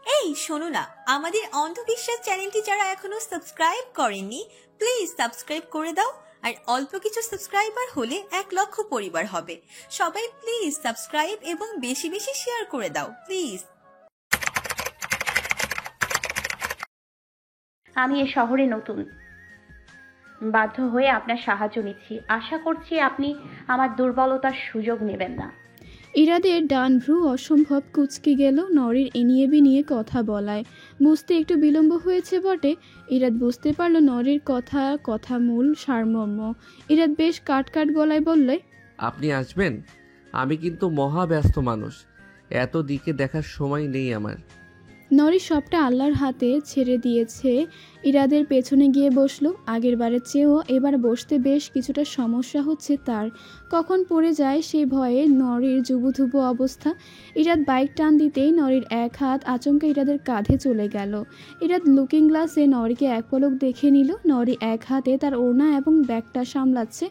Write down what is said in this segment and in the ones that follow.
এই শোনো না, আমাদের অন্ধবিশ্বাস চ্যানেলটি যারা এখনো সাবস্ক্রাইব করেননি প্লিজ সাবস্ক্রাইব করে দাও। আর অল্প কিছু সাবস্ক্রাইবার হলে 1 লক্ষ পরিবার হবে। সবাই প্লিজ সাবস্ক্রাইব এবং বেশি বেশি শেয়ার করে দাও প্লিজ। আমি এ শহরে নতুন, বাধ্য হয়ে আপনার সাহায্য নিচ্ছি। আশা করছি আপনি আমার দুর্বলতার সুযোগ নেবেন না। ইরাদের ডান ভ্রু অসম্ভব কুঁচকে গেল নরির এনিয়ে বিনিয়ে কথা বলায়। বুঝতে একটু বিলম্ব হয়েছে বটে। ইরাদ বুঝতে পারল নরির কথা মূল সারমর্ম। ইরাদ বেশ কাট গলায় বললে, আপনি আসবেন? আমি কিন্তু মহা ব্যস্ত মানুষ, এত দিকে দেখার সময় নেই আমার। নরি সবটা আল্লাহর হাতে ছেড়ে দিয়েছে। ইরাদের পেছনে গিয়ে বসলো। আগের বারের চেয়েও এবার বসতে বেশ কিছুটা সমস্যা হচ্ছে তার। কখন পড়ে যায় সেই ভয়ে নরির জুবুথুবু অবস্থা। ইরাদ বাইক টান দিতেই নরির এক হাত আচমকা ইরাদের কাঁধে চলে গেল। ইরাদ লুকিং গ্লাসে নরিকে এক পলক দেখে নিল। নরি এক হাতে তার ওড়না এবং ব্যাগটা সামলাচ্ছে।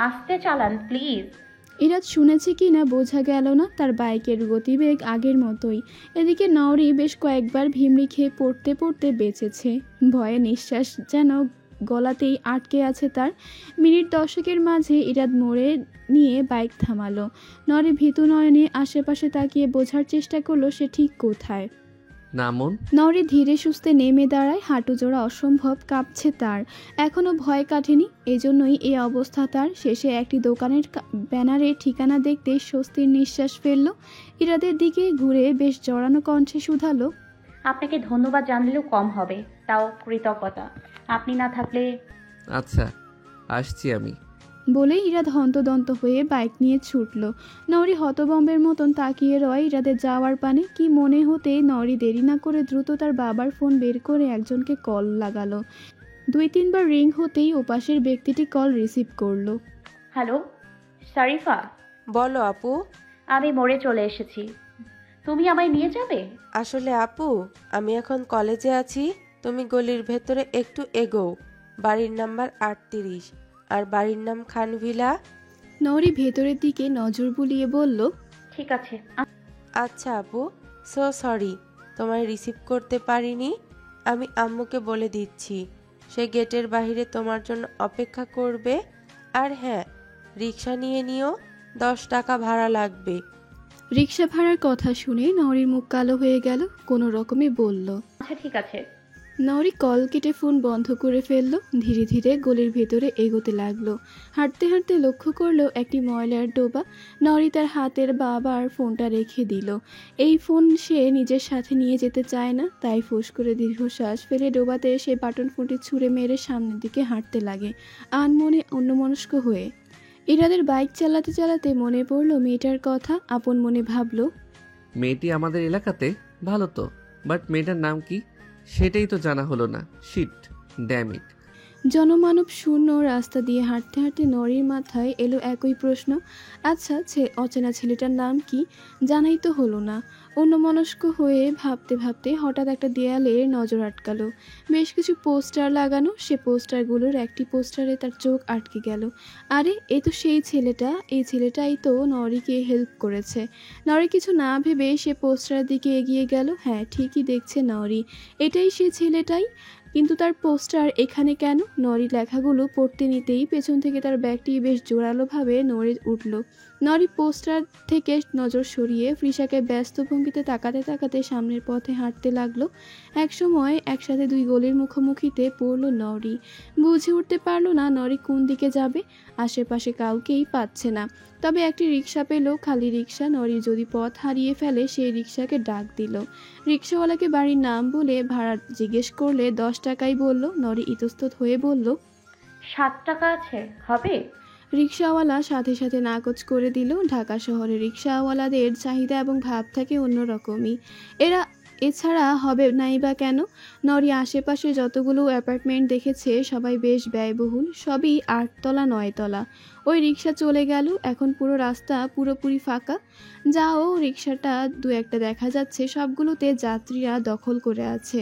আস্তে চালান প্লিজ। ইরাদ শুনেছে কি না বোঝা গেল না। তার বাইকের গতিবেগ আগের মতোই। এদিকে নওরি বেশ কয়েকবার ভিমড়ি খেয়ে পড়তে পড়তে বেঁচেছে। ভয়ে নিঃশ্বাস যেন গলাতেই আটকে আছে তার। মিনিট 10 মাঝে ইরাদ মোড়ে নিয়ে বাইক থামালো। নরি ভীতু নয়নে আশেপাশে তাকিয়ে বোঝার চেষ্টা করলো সে ঠিক কোথায়। নামুন। নরি ধীরে সুস্থে নেমে দাঁড়ায়। হাঁটু জোড়া অসম্ভব কাঁপছে তার। এখনো ভয় কাটেনি, এজন্যই এই অবস্থা তার। শেষে একটি দোকানের ব্যানারে ঠিকানা দেখতে স্বস্তির নিঃশ্বাস ফেলল। ইরাদের দিকে ঘুরে বেশ জড়ানো কণ্ঠে শুধালো, আপনাকে ধন্যবাদ জানলেও কম হবে, তাও কৃতজ্ঞতা। আপনি না থাকলে। আচ্ছা, আসছি আমি। বলে ইরাদ হন্তদন্ত হয়ে বাইক নিয়ে ছুটল। নরি হতবম্বের মতন তাকিয়ে রয় ইরাদের যাওয়ার পানে। কি মনে হতে নরি দেরি না করে দ্রুত তার বাবার ফোন বের করে একজনকে কল লাগালো। 2-3 বার রিং হতেই ওপাশের ব্যক্তিটি কল রিসিভ করলো। হ্যালো শরীফা, বলো আপু। আমি মোড়ে চলে এসেছি, তুমি আমায় নিয়ে যাবে? আসলে আপু, আমি এখন কলেজে আছি। তুমি গলির ভেতরে একটু এগোও, বাড়ির নাম্বার 38 আর বাড়ির নাম খানভিলা। নরি ভেতরের দিকে নজর বুলিয়ে বলল, ঠিক আছে। আচ্ছা আপু, সো সরি তোমায় রিসিভ করতে পারিনি। আমি আম্মুকে বলে দিচ্ছি, সে গেটের বাইরে তোমার জন্য অপেক্ষা করবে। আর হ্যাঁ, রিক্সা নিয়ে নিও, 10 টাকা ভাড়া লাগবে। রিক্সা ভাড়ার কথা শুনে নরির মুখ কালো হয়ে গেল। কোনো রকমে বলল, আচ্ছা ঠিক আছে। নরি কল কেটে ফোন বন্ধ করে ফেলল। ধীরে ধীরে গলির ভেতরে এগোতে লাগলো। হাঁটতে হাঁটতে লক্ষ্য করলো একটি ময়লার ডোবা। নরি তার হাতের বাবার ফোনটা রেখে দিল। এই ফোন সে নিজের সাথে নিয়ে যেতে চায় না, তাই ফুস করে দীর্ঘশ্বাস ফেলে ডোবাতে সে বাটন ফোনটি ছুঁড়ে মেরে সামনের দিকে হাঁটতে লাগে, আনমনে অন্যমনস্ক হয়ে। ইরাদের বাইক চালাতে চালাতে মনে পড়লো মেয়েটার কথা। আপন মনে ভাবলো, মেয়েটি আমাদের এলাকাতে, ভালো তো, বাট মেয়েটার নাম কি সেটাই তো জানা হলো না। Sheet, damn it. জনমানব শূন্য রাস্তা দিয়ে হাঁটতে হাঁটতে নরির মাথায় এলো একই প্রশ্ন। আচ্ছা, অচেনা ছেলেটার নাম কি জানাই তো হলো না। অন্যমনস্ক হয়ে ভাবতে ভাবতে হঠাৎ একটা দেয়ালে নজর আটকালো। বেশ কিছু পোস্টার লাগানো। সে পোস্টারগুলোর একটি পোস্টারে তার চোখ আটকে গেল। আরে, এ তো সেই ছেলেটা। এই ছেলেটাই তো নরিকে হেল্প করেছে। নরি কিছু না ভেবে সে পোস্টারের দিকে এগিয়ে গেল। হ্যাঁ, ঠিকই দেখছে নরি, এটাই সে ছেলেটাই। কিন্তু তার পোস্টার এখানে কেন? নরি লেখাগুলো পড়তে নিতেই পেছন থেকে তার ব্যাগটি বেশ জোরালোভাবে নড়ে উঠল। নরি পোস্টার থেকে নজর সরিয়ে ফ্রিশাকে ব্যস্ত ভঙ্গিতে তাকাতে তাকাতে সামনের পথে হাঁটতে লাগলো। একসময় একসাথে 2 গলির মুখোমুখিতে পড়ল নরি। বুঝে উঠতে পারল না নরি কোন দিকে যাবে। আশেপাশে কাউকেই পাচ্ছে না। তবে একটি রিক্সা পেল, খালি রিক্সা। নরি যদি পথ হারিয়ে ফেলে সেই রিক্সাকে ডাক দিল। রিক্সাওয়ালাকে বাড়ির নাম বলে ভাড়া জিজ্ঞেস করলে 10 টাকাই বলল। নরি ইতস্তত হয়ে বলল, 7 টাকা আছে, হবে? রিক্সাওয়ালা সাথে সাথে নাকচ করে দিল। ঢাকা শহরে রিক্সাওয়ালাদের চাহিদা এবং ভাব থাকে অন্যরকমই। এছাড়া হবে নাই বা কেন? নরি আশেপাশে যতগুলো অ্যাপার্টমেন্ট দেখেছে সবাই বেশ ব্যয়বহুল, সবই 8 তলা 9 তলা। ওই রিক্সা চলে গেল। এখন পুরো রাস্তা পুরোপুরি ফাঁকা। যাও রিক্সাটা দু একটা দেখা যাচ্ছে, সবগুলোতে যাত্রীরা দখল করে আছে।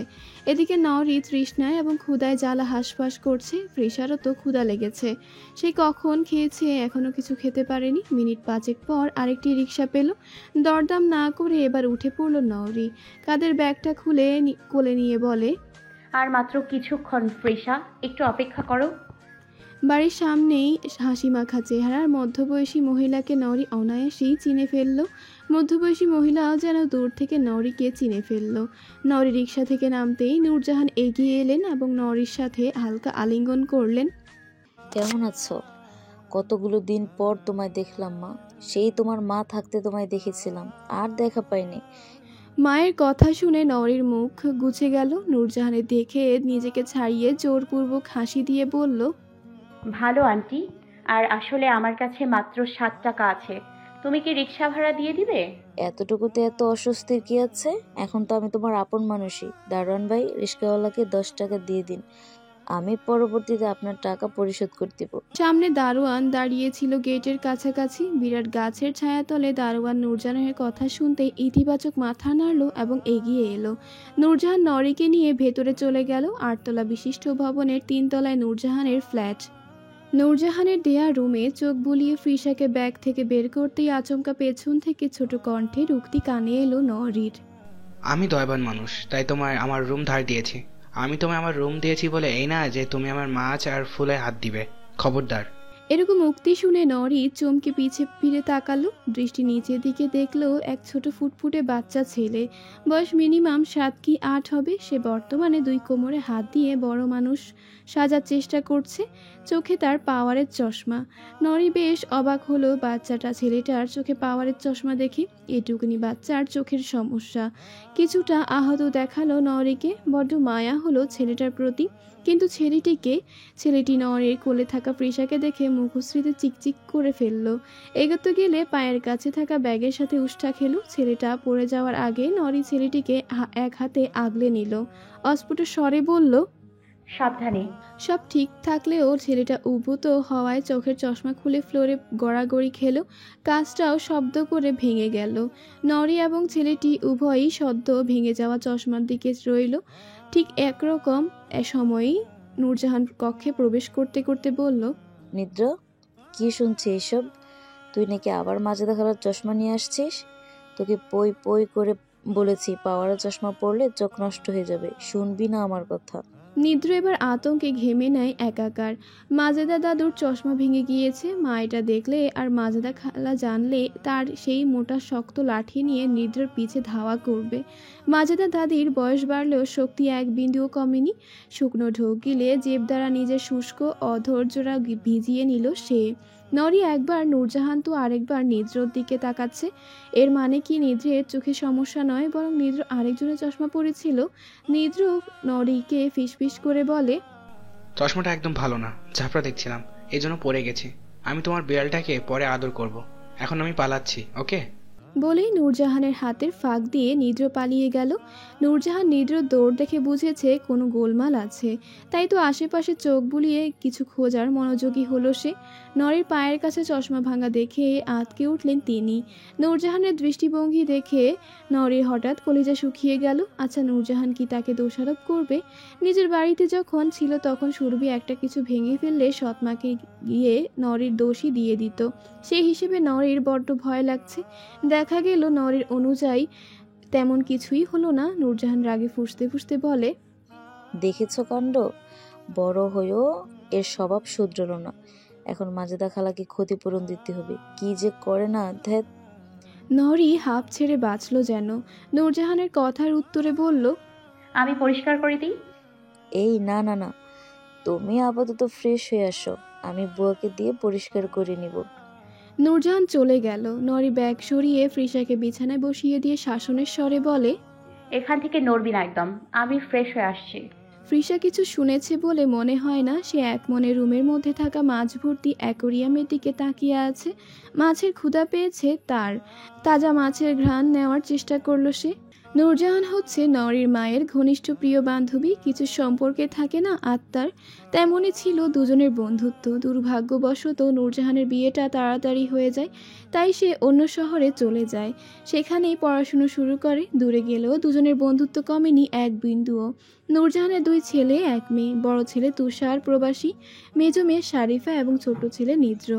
এদিকে নরি তৃষ্ণায় এবং ক্ষুধায় জ্বালা হাঁসফাঁস করছে। ফ্রিসারও তো ক্ষুধা লেগেছে, সে কখন খেয়েছে এখনো কিছু খেতে পারেনি। মিনিট 5 পর আরেকটি রিক্সা পেল। দরদাম না করে এবার উঠে পড়ল নরি। কাদের ব্যাগটা খুলে কোলে নিয়ে বলে, আর মাত্র কিছুক্ষণ ফ্রেশা, একটু অপেক্ষা করো। বাড়ির সামনেই হাসিমাখা চেহারার মধ্যবয়সী মহিলাকে নরি অনায়াসেই চিনে ফেলল। মধ্যবয়সী মহিলাও যেন দূর থেকে নরিকে চিনে ফেলল। নরি রিক্সা থেকে নামতেই নূরজাহান এগিয়ে এলেন এবং নরির সাথে হালকা আলিঙ্গন করলেন। কেমন আছো? কতগুলো দিন পর তোমায় দেখলাম মা। সেই তোমার মা থাকতে তোমায় দেখেছিলাম, আর দেখা পাইনি। মায়ের কথা শুনে নরির মুখ গুছে গেল। নূরজাহানের দেখে নিজেকে ছাড়িয়ে জোরপূর্বক হাসি দিয়ে বলল, ভালো আন্টি, আর আসলে আমার কাছে মাত্র 7 টাকা আছে। তুমি কি রিক্সা ভাড়া দিয়ে দিবে? এতটুকুতে এত অস্বস্তির কি আছে? এখন তো আমি তোমার আপন মানুষই। দারোয়ান ভাই, রিস্কাওয়ালাকে 10 টাকা দিয়ে দিন, আমি পরবর্তীতে আপনার টাকা পরিশোধ করে দেব। সামনে দারোয়ান দাঁড়িয়েছিল গেটের কাছাকাছি। বিরাট গাছের ছায়াতলে দারোয়ান নূরজাহানের কথা শুনতে ইতিবাচক মাথা নাড়ল এবং এগিয়ে এলো। নূরজাহান নরিকে নিয়ে ভেতরে চলে গেল। 8 তলা বিশিষ্ট ভবনের 3 তলায় নূরজাহানের ফ্ল্যাট। নূরজাহানের দেয়া রুমে চোখ বুলিয়ে ফ্রিসাকে ব্যাগ থেকে বের করতেই আচমকা পেছন থেকে ছোট কণ্ঠের উক্তি কানে এলো নরির। আমি দয়াবান মানুষ, তাই তোমায় আমার রুম ধার দিয়েছি। আমি তোমায় আমার রুম দিয়েছি বলে এই না যে তুমি আমার মাছ আর ফুলে হাত দিবে, খবরদার। এরকম উক্তি শুনে নরি চমকে পিছে ফিরে তাকালো। দৃষ্টি নিচের দিকে দেখলো এক ছোট ফুটফুটে বাচ্চা ছেলে। বয়স মিনিমাম 7 কি 8 হবে। সে বর্তমানে 2 কোমরে হাত দিয়ে বড় মানুষ সাজার চেষ্টা করছে। চোখে তার পাওয়ারের চশমা। নরি বেশ অবাক হলো বাচ্চাটা ছেলেটার চোখে পাওয়ারের চশমা দেখে। এটুকুনি বাচ্চার চোখের সমস্যা। কিছুটা আহত দেখালো নরিকে। বড্ড মায়া হলো ছেলেটার প্রতি। কিন্তু ছেলেটি নরির কোলে থাকা ফ্রিসাকে দেখে মুখশ্রীতে চিকচিক করে ফেলল। এগোতে গেলে পায়ের কাছে থাকা ব্যাগের সাথে উষ্টা খেলো। ছেলেটা পড়ে যাওয়ার আগে নরি ছেলেটিকে এক হাতে আগলে নিল। অস্ফুট স্বরে বলল, সাবধানে। সব ঠিক থাকলেও ছেলেটা উদ্ভূত হওয়ায় চোখের চশমা খুলে ফ্লোরে গড়াগড়ি খেলো। কাজটাও শব্দ করে ভেঙে গেল। নরি এবং ছেলেটি উভয়ই সদ্য ভেঙে যাওয়া চশমার দিকে রইল। ঠিক একরকম সময়েই নূরজাহান কক্ষে প্রবেশ করতে করতে বলল, নিদ্রা, কি শুনছি এসব? তুই নাকি আবার মাঝে দেখার চশমা নিয়ে আসছিস? তোকে পই পই করে বলেছি পাওয়ারের চশমা পরলে চোখ নষ্ট হয়ে যাবে, শুনবি না আমার কথা? নিদ্র এবার আতঙ্কে ঘেমে নেয় একাকার। মাজেদা দাদুর চশমা ভেঙে গিয়েছে। মা এটা দেখলে আর মাজেদা খালা জানলে তার সেই মোটা শক্ত লাঠি নিয়ে নিদ্রার পিছে ধাওয়া করবে। মাজেদা দাদির বয়স বাড়লেও শক্তি এক বিন্দুও কমেনি। শুকনো ঢোক গিলে জেব দ্বারা নিজের শুষ্ক অধৈর্যরা ভিজিয়ে নিল সে। নরি একবার নূরজাহান তো আরেকবার নিদ্রর দিকে তাকাচ্ছে। এর মানে কি নিদ্রের চোখে সমস্যা নয়, বরং নিদ্র আরেকজনের চশমা পরেছিল। নিদ্র নরিকে ফিসফিস করে বলে, চশমাটা একদম ভালো না, ঝাপড়া দেখছিলাম, এই জন্য পরে গেছি। আমি তোমার বিড়ালটাকে পরে আদর করব। এখন আমি পালাচ্ছি, ওকে? বলেই নূরজাহানের হাতের ফাঁক দিয়ে নিদ্র পালিয়ে গেল। নূরজাহান নিদ্রর দৌড় দেখে বুঝেছে কোনো গোলমাল আছে, তাই তো আশেপাশে চোখ বুলিয়ে কিছু খোঁজার মনোযোগী হলো সে। নরির পায়ের কাছে চশমা ভাঙা দেখে আঁতকে উঠলেন তিনি। নূরজাহানের দৃষ্টিভঙ্গি দেখে নরির হঠাৎ কলিজা শুকিয়ে গেল। আচ্ছা, নূরজাহান কি তাকে দোষারোপ করবে? নিজের বাড়িতে যখন ছিল তখন সুরভি একটা কিছু ভেঙে ফেললে সৎমাকে গিয়ে নরির দোষই দিয়ে দিত। সেই হিসেবে নরির বড্ড ভয় লাগছে। দেখা গেল নরির অনুযায়ী তেমন কিছুই হলো না। নূরজাহান রাগে ফুঁসতে ফুঁসতে বলে, দেখেছ কাণ্ড, বড় হয়েও এর স্বভাব শুধরল না। এখন মাজেদা খালাকে ক্ষতিপূরণ দিতে হবে, কি যে করে না। ধ্যাত। নরি হাঁপ ছেড়ে বাঁচল যেন। নূরজাহানের কথার উত্তরে বলল, আমি পরিষ্কার করে দিই। এই না না না, তুমি আপাতত ফ্রেশ হয়ে আসো, আমি বুয়াকে দিয়ে পরিষ্কার করে নিব। নূরজাহান চলে গেল। নরি ব্যাগ সরিয়ে ফ্রিসাকে বিছানায় বসিয়ে দিয়ে শাসনের স্বরে বলে, এখান থেকে নড়বি না একদম, আমি ফ্রেশ হয়ে আসছি। ফ্রিসা কিছু শুনেছে বলে মনে হয় না। সে এক মনে রুমের মধ্যে থাকা মাছ ভর্তি অ্যাকোরিয়ামের দিকে তাকিয়ে আছে। মাছের ক্ষুধা পেয়েছে তার। তাজা মাছের ঘ্রাণ নেওয়ার চেষ্টা করলো সে। নূরজাহান হচ্ছে নরির মায়ের ঘনিষ্ঠ প্রিয় বান্ধবী। কিছু সম্পর্কে থাকে না আত্মার, তেমনই ছিল দুজনের বন্ধুত্ব। দুর্ভাগ্যবশত নূরজাহানের বিয়েটা তাড়াতাড়ি হয়ে যায়, তাই সে অন্য শহরে চলে যায়, সেখানেই পড়াশুনো শুরু করে। দূরে গেলেও দুজনের বন্ধুত্ব কমেনি এক বিন্দুও। নূরজাহানের 2 ছেলে 1 মেয়ে। বড় ছেলে তুষার প্রবাসী, মেজ মেয়ে শারিফা এবং ছোট ছেলে নিদ্র।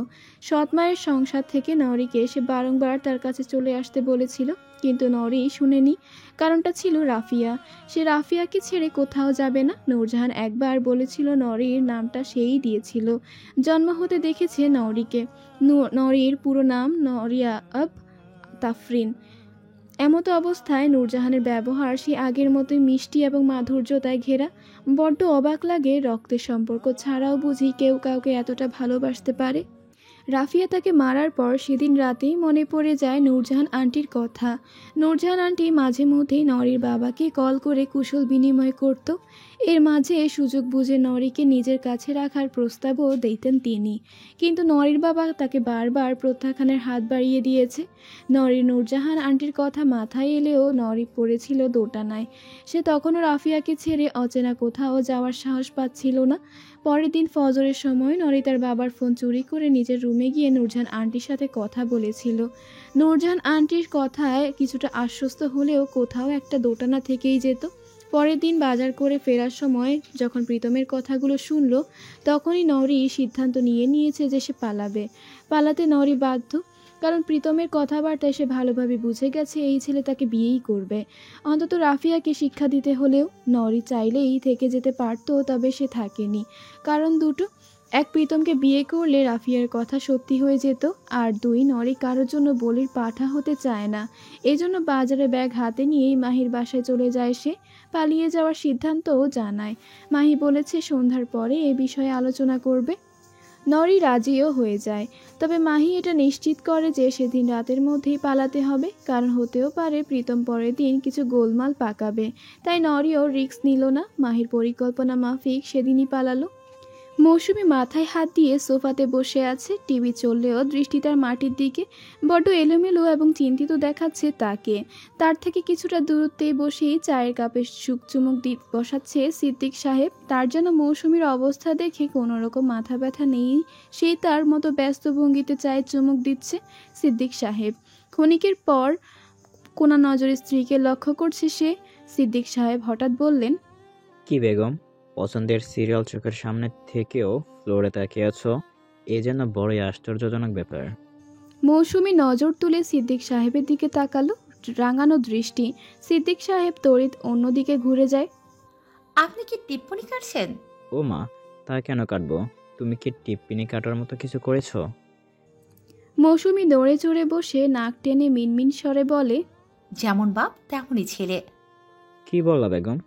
সৎ মায়ের সংসার থেকে নরিকে সে বারংবার তার কাছে চলে আসতে বলেছিল, কিন্তু নরি শুনেনি। কারণটা ছিল রাফিয়া। সে রাফিয়াকে ছেড়ে কোথাও যাবে না। নূরজাহান একবার বলেছিল নরির নামটা সেই দিয়েছিল। জন্ম হতে দেখেছে নরিকে। নরির পুরো নাম নরিয়া আব তাফরিন। এমতো অবস্থায় নূরজাহানের ব্যবহার সেই আগের মতোই মিষ্টি এবং মাধুর্যতায় ঘেরা। বড্ড অবাক লাগে, রক্তের সম্পর্ক ছাড়াও বুঝি কেউ কাউকে এতটা ভালোবাসতে পারে। রাফিয়া তাকে মারার পর সেদিন রাতেই মনে পড়ে যায় নূরজাহান আন্টির কথা। নূরজাহান আন্টি মাঝে মধ্যেই নরির বাবাকে কল করে কুশল বিনিময় করত। এর মাঝে সুযোগ বুঝে নরিকে নিজের কাছে রাখার প্রস্তাবও দিতেন তিনি, কিন্তু নরির বাবা তাকে বারবার প্রত্যাখ্যানের হাত বাড়িয়ে দিয়েছে। নরির নূরজাহান আন্টির কথা মাথায় এলেও নরি পড়েছিল দোটানায়। সে তখনও রাফিয়াকে ছেড়ে অচেনা কোথাও যাওয়ার সাহস পাচ্ছিল না। পরের দিন ফজরের সময় নরি তার বাবার ফোন চুরি করে নিজের রুমে গিয়ে নূরজাহান আন্টির সাথে কথা বলেছিল। নূরজাহান আন্টির কথায় কিছুটা আশ্বস্ত হলেও কোথাও একটা দোটানা থেকেই যেত। পরের দিন বাজার করে ফেরার সময় যখন প্রীতমের কথাগুলো শুনল, তখনই নরি সিদ্ধান্ত নিয়েছে যে সে পালাতে নরি বাধ্য। কারণ প্রীতমের কথাবার্তায় সে ভালোভাবে বুঝে গেছে এই ছেলে তাকে বিয়েই করবে। অন্তত রাফিয়াকে শিক্ষা দিতে হলেও নরি চাইলেই থেকে যেতে পারত, তবে সে থাকেনি। কারণ দুটো: 1, প্রীতমকে বিয়ে করলে রাফিয়ার কথা সত্যি হয়ে যেত, আর 2, নরি কারোর জন্য বলির পাঠা হতে চায় না। এজন্য বাজারে ব্যাগ হাতে নিয়েই মাহির বাসায় চলে যায় সে। পালিয়ে যাওয়ার সিদ্ধান্তও জানায়। মাহি বলেছে সন্ধ্যার পরে এ বিষয়ে আলোচনা করবে। নরি রাজিও হয়ে যায়, তবে মাহি এটা নিশ্চিত করে যে সেদিন রাতের মধ্যেই পালাতে হবে, কারণ হতেও পারে প্রীতম পরের দিন কিছু গোলমাল পাকাবে। তাই নরিও রিস্ক নিল না, মাহির পরিকল্পনা মাফিক সেদিনই পালালো। মৌসুমী মাথায় হাত দিয়ে সোফাতে বসে আছে। টিভি চললেও দৃষ্টি তার মাটির দিকে। বড্ড এলোমেলো এবং চিন্তিত দেখাচ্ছে তাকে। তার থেকে কিছুটা দূরত্বেই বসেই চায়ের কাপে চুমুক বসাচ্ছে সিদ্দিক সাহেব। তার যেন মৌসুমীর অবস্থা দেখে কোনো রকম মাথা ব্যথা নেই, সেই তার মতো ব্যস্ত ভঙ্গিতে চায়ের চুমুক দিচ্ছে সিদ্দিক সাহেব। ক্ষণিকের পর কোনা নজরে স্ত্রীকে লক্ষ্য করছে সে। সিদ্দিক সাহেব হঠাৎ বললেন, কি বেগম, পছন্দের সিরিয়াল চোখের সামনে থেকেও ফ্লোরে তাকিয়ে আছো? এ যেন বড়ই আশ্চর্যজনক ব্যাপার। মৌসুমী নজর তুলে সিদ্দিক সাহেবের দিকে তাকালো, রাঙানো দৃষ্টি। সিদ্দিক সাহেব তড়িৎ অন্যদিকে ঘুরে যায়। আপনি কি টিপ্পনি কাটছেন? ও মা, তা কেন কাটবো? তুমি কি টিপ্পিনি কাটার মতো কিছু করেছো? মৌসুমী দৌড়ে চড়ে বসে নাক টেনে মিনমিন স্বরে বলে, যেমন বাপ তেমনই ছেলে। কি বললা বেগম?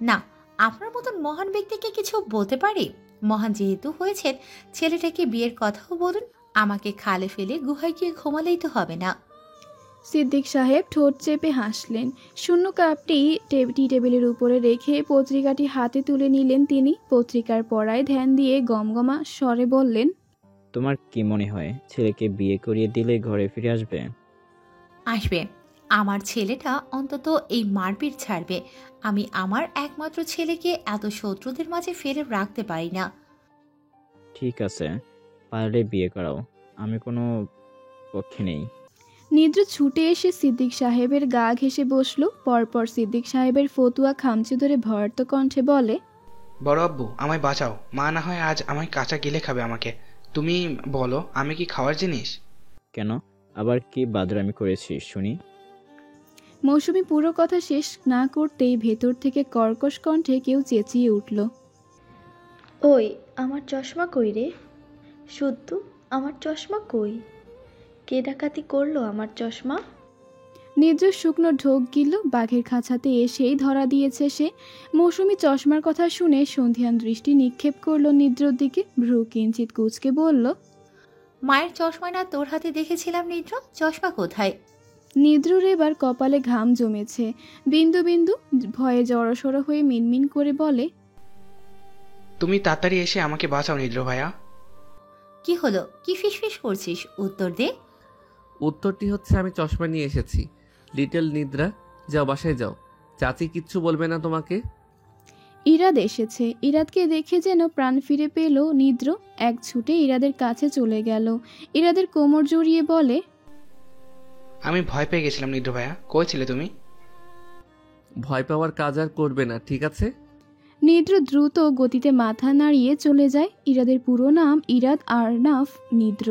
না, আপনার মতন মহান ব্যক্তিকে কিছু বলতে পারি? মহান যেহেতু হয়েছেন, ছেলেটাকে বিয়ের কথাও বলুন। আমাকে খালে ফেলে গুহায় গিয়ে ঘুমালেই তো হবে না। সিদ্দিক সাহেব ঠোঁট চেপে হাসলেন। শূন্য কাপটি টি টেবিলের উপরে রেখে পত্রিকাটি হাতে তুলে নিলেন তিনি। পত্রিকার পড়ায় ধ্যান দিয়ে গমগমা স্বরে বললেন, তোমার কি মনে হয় ছেলেকে বিয়ে করিয়ে দিলে ঘরে ফিরে আসবে? আসবে। আমার ছেলেটা অন্তত এই মারপিট ছাড়বে। আমি আমার একমাত্র ছেলেকে এত শত্রুদের মাঝে ফেলে রাখতে পারি না। ঠিক আছে, পারলে বিয়ে করাও, আমি কোনো পক্ষে নেই। নিদ্র ছুটে এসে সিদ্দিক সাহেবের গা ঘেঁষে বসলো। পরপর সিদ্দিক সাহেবের ফতুয়া খামচি ধরে ভয়ার্ত কণ্ঠে বলে, বড় আব্বু, আমায় বাঁচাও। মা না হয় আজ আমায় কাঁচা গিলে খাবে আমাকে। তুমি বলো, আমি কি খাওয়ার জিনিস? কেন, আবার কি বাদরামি করেছি শুনি? মৌসুমী পুরো কথা শেষ না করতেই ভেতর থেকে কর্কশ কণ্ঠে কেউ চেঁচিয়ে উঠল, ওই আমার চশমা কই রে? শুদ্ধ, আমার চশমা কই? কে ডাকাতি করলো আমার চশমা? নিদ্র শুকনো ঢোক গিলল। বাঘের খাঁচাতে এসেই ধরা দিয়েছে সে। মৌসুমী চশমার কথা শুনে সন্ধিয়ান দৃষ্টি নিক্ষেপ করলো নিদ্রর দিকে। ভ্রু কিঞ্চিত কুঁচকে বলল, মায়ের চশমা না তোর হাতে দেখেছিলাম নিদ্র, চশমা কোথায়? নিদ্রর এবার কপালে ঘাম জমেছে। বিন্দু বিন্দু ভয়ে জড়সড় হয়ে মিনমিন করে বলে, তুমি তাড়াতাড়ি এসে আমাকে বাঁচাও নিদ্র ভাইয়া। কি হলো? কি ফিসফিস করছিস? উত্তর দে। উত্তরটি হচ্ছে আমি চশমা নিয়ে এসেছি। লিটল নিদ্রা, যাও বাসায় যাও, চাচি কিচ্ছু বলবে না তোমাকে। ইরাদ এসেছে। ইরাদকে দেখে যেন প্রাণ ফিরে পেল নিদ্র। এক ছুটে ইরাদের কাছে চলে গেল। ইরাদের কোমর জড়িয়ে বলে, আমি ভয় পেয়ে গেছিলাম নিদ্র ভাইয়া, কই ছিলে তুমি? ভয় পাওয়ার কাজ আর করবে না, ঠিক আছে? নিদ্র দ্রুত গতিতে মাথা নাড়িয়ে চলে যায়। ইরাদের পুরো নাম ইরাদ আরনাফ নিদ্র।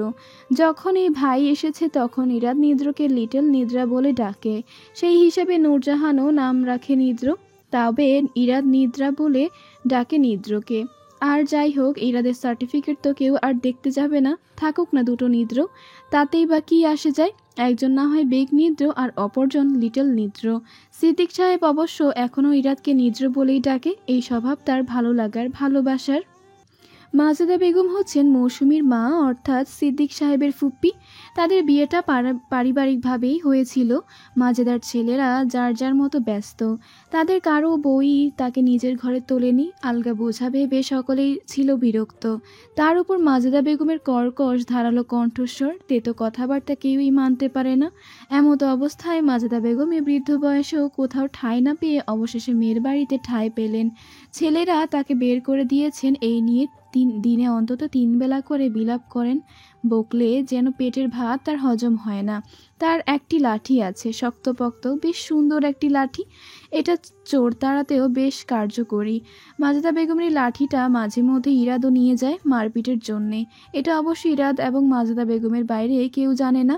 যখন এই ভাই এসেছে তখন ইরাদ নিদ্রকে লিটল নিদ্রা বলে ডাকে। সেই হিসাবে নূরজাহানও নাম রাখে নিদ্র, তবে ইরাদ নিদ্রা বলে ডাকে নিদ্রকে। আর যাই হোক, ইরাদের সার্টিফিকেট তো কেউ আর দেখতে যাবে না, থাকুক না দুটো নিদ্র, তাতেই বা কি আসে যায়। একজন না হয় বেগ নিদ্র আর অপরজন লিটল নিদ্র। সিদ্দিক সাহেব অবশ্য এখনও ইরাদকে নিদ্র বলেই ডাকে। এই স্বভাব তার ভালো লাগার, ভালোবাসার। মাজেদা বেগম হচ্ছেন মৌসুমীর মা, অর্থাৎ সিদ্দিক সাহেবের ফুপ্পি। তাদের বিয়েটা পারিবারিকভাবেই হয়েছিল। মাজেদার ছেলেরা যার যার মতো ব্যস্ত, তাদের কারো বই তাকে নিজের ঘরে তোলেনি। আলগা বোঝা ভেবে সকলেই ছিল বিরক্ত। তার উপর মাজেদা বেগমের কর্কশ ধারালো কণ্ঠস্বর, তেতো কথাবার্তা কেউই মানতে পারে না। এমতো অবস্থায় মাজেদা বেগম এই বৃদ্ধ বয়সেও কোথাও ঠাঁই না পেয়ে অবশেষে মেয়ের বাড়িতে ঠাঁই পেলেন। ছেলেরা তাকে বের করে দিয়েছেন, এই নিয়ে দিনে অন্তত 3 বেলা করে বিলাপ করেন। বকলে যেন পেটের ভাত তার হজম হয় না। তার একটি লাঠি আছে, শক্তপোক্ত, বেশ সুন্দর একটি লাঠি। এটা চোর তাড়াতেও বেশ কার্যকরী। মাজেদা বেগমের লাঠিটা মাঝে মধ্যে ইরাদও নিয়ে যায় মারপিটের জন্যে। এটা অবশ্য ইরাদ এবং মাজেদা বেগমের বাইরে কেউ জানে না।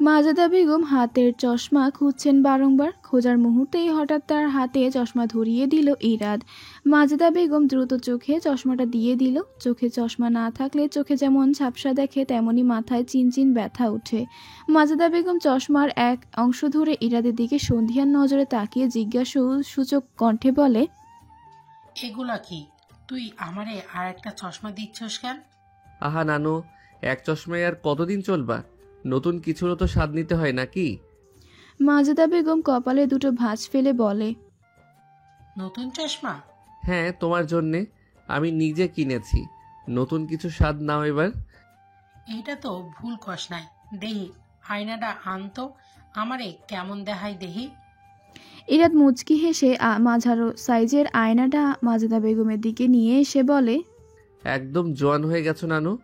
মাজেদা বেগম হাতের চশমা খুঁজছেন বারংবার। খোঁজার মুহূর্তেই হঠাৎ তার হাতে চশমা ধরিয়ে দিল ইরাদ। মাজেদা বেগম দ্রুত চোখে চশমাটা দিয়ে দিল। চোখে চশমা না থাকলে চোখে যেমন ঝাপসা দেখে, তেমনি মাথায় চিনচিন ব্যথা ওঠে। মাজেদা বেগম চশমার এক অংশ ধরে ইরাদের দিকে সন্ধিয়ার নজরে তাকিয়ে জিজ্ঞাসু সূচক কণ্ঠে বলে, এগুলা কি? তুই আমারে আর একটা চশমা দিচ্ছস কেন? আহা নানু, এক চশমায় আর কতদিন চলবা? নতুন কিছুরও তো স্বাদ নিতে হয় নাকি? মাজেদা বেগম কপালে দুটো ভাঁজ ফেলে বলে, নতুন চশমা? হ্যাঁ, তোমার জন্যে আমি নিজে কিনেছি। নতুন কিছু স্বাদ নাও এবার। এইটা তো ভুল কস নাই। দেহি আয়নাটা আনতো, আমারে কেমন দেখাই দেহি। ইরাদ মুচকি হেসে মাঝারো সাইজের আয়নাটা মাজেদা বেগমের দিকে নিয়ে এসে বলে, একদম জোয়ান হয়ে গেছো নানু।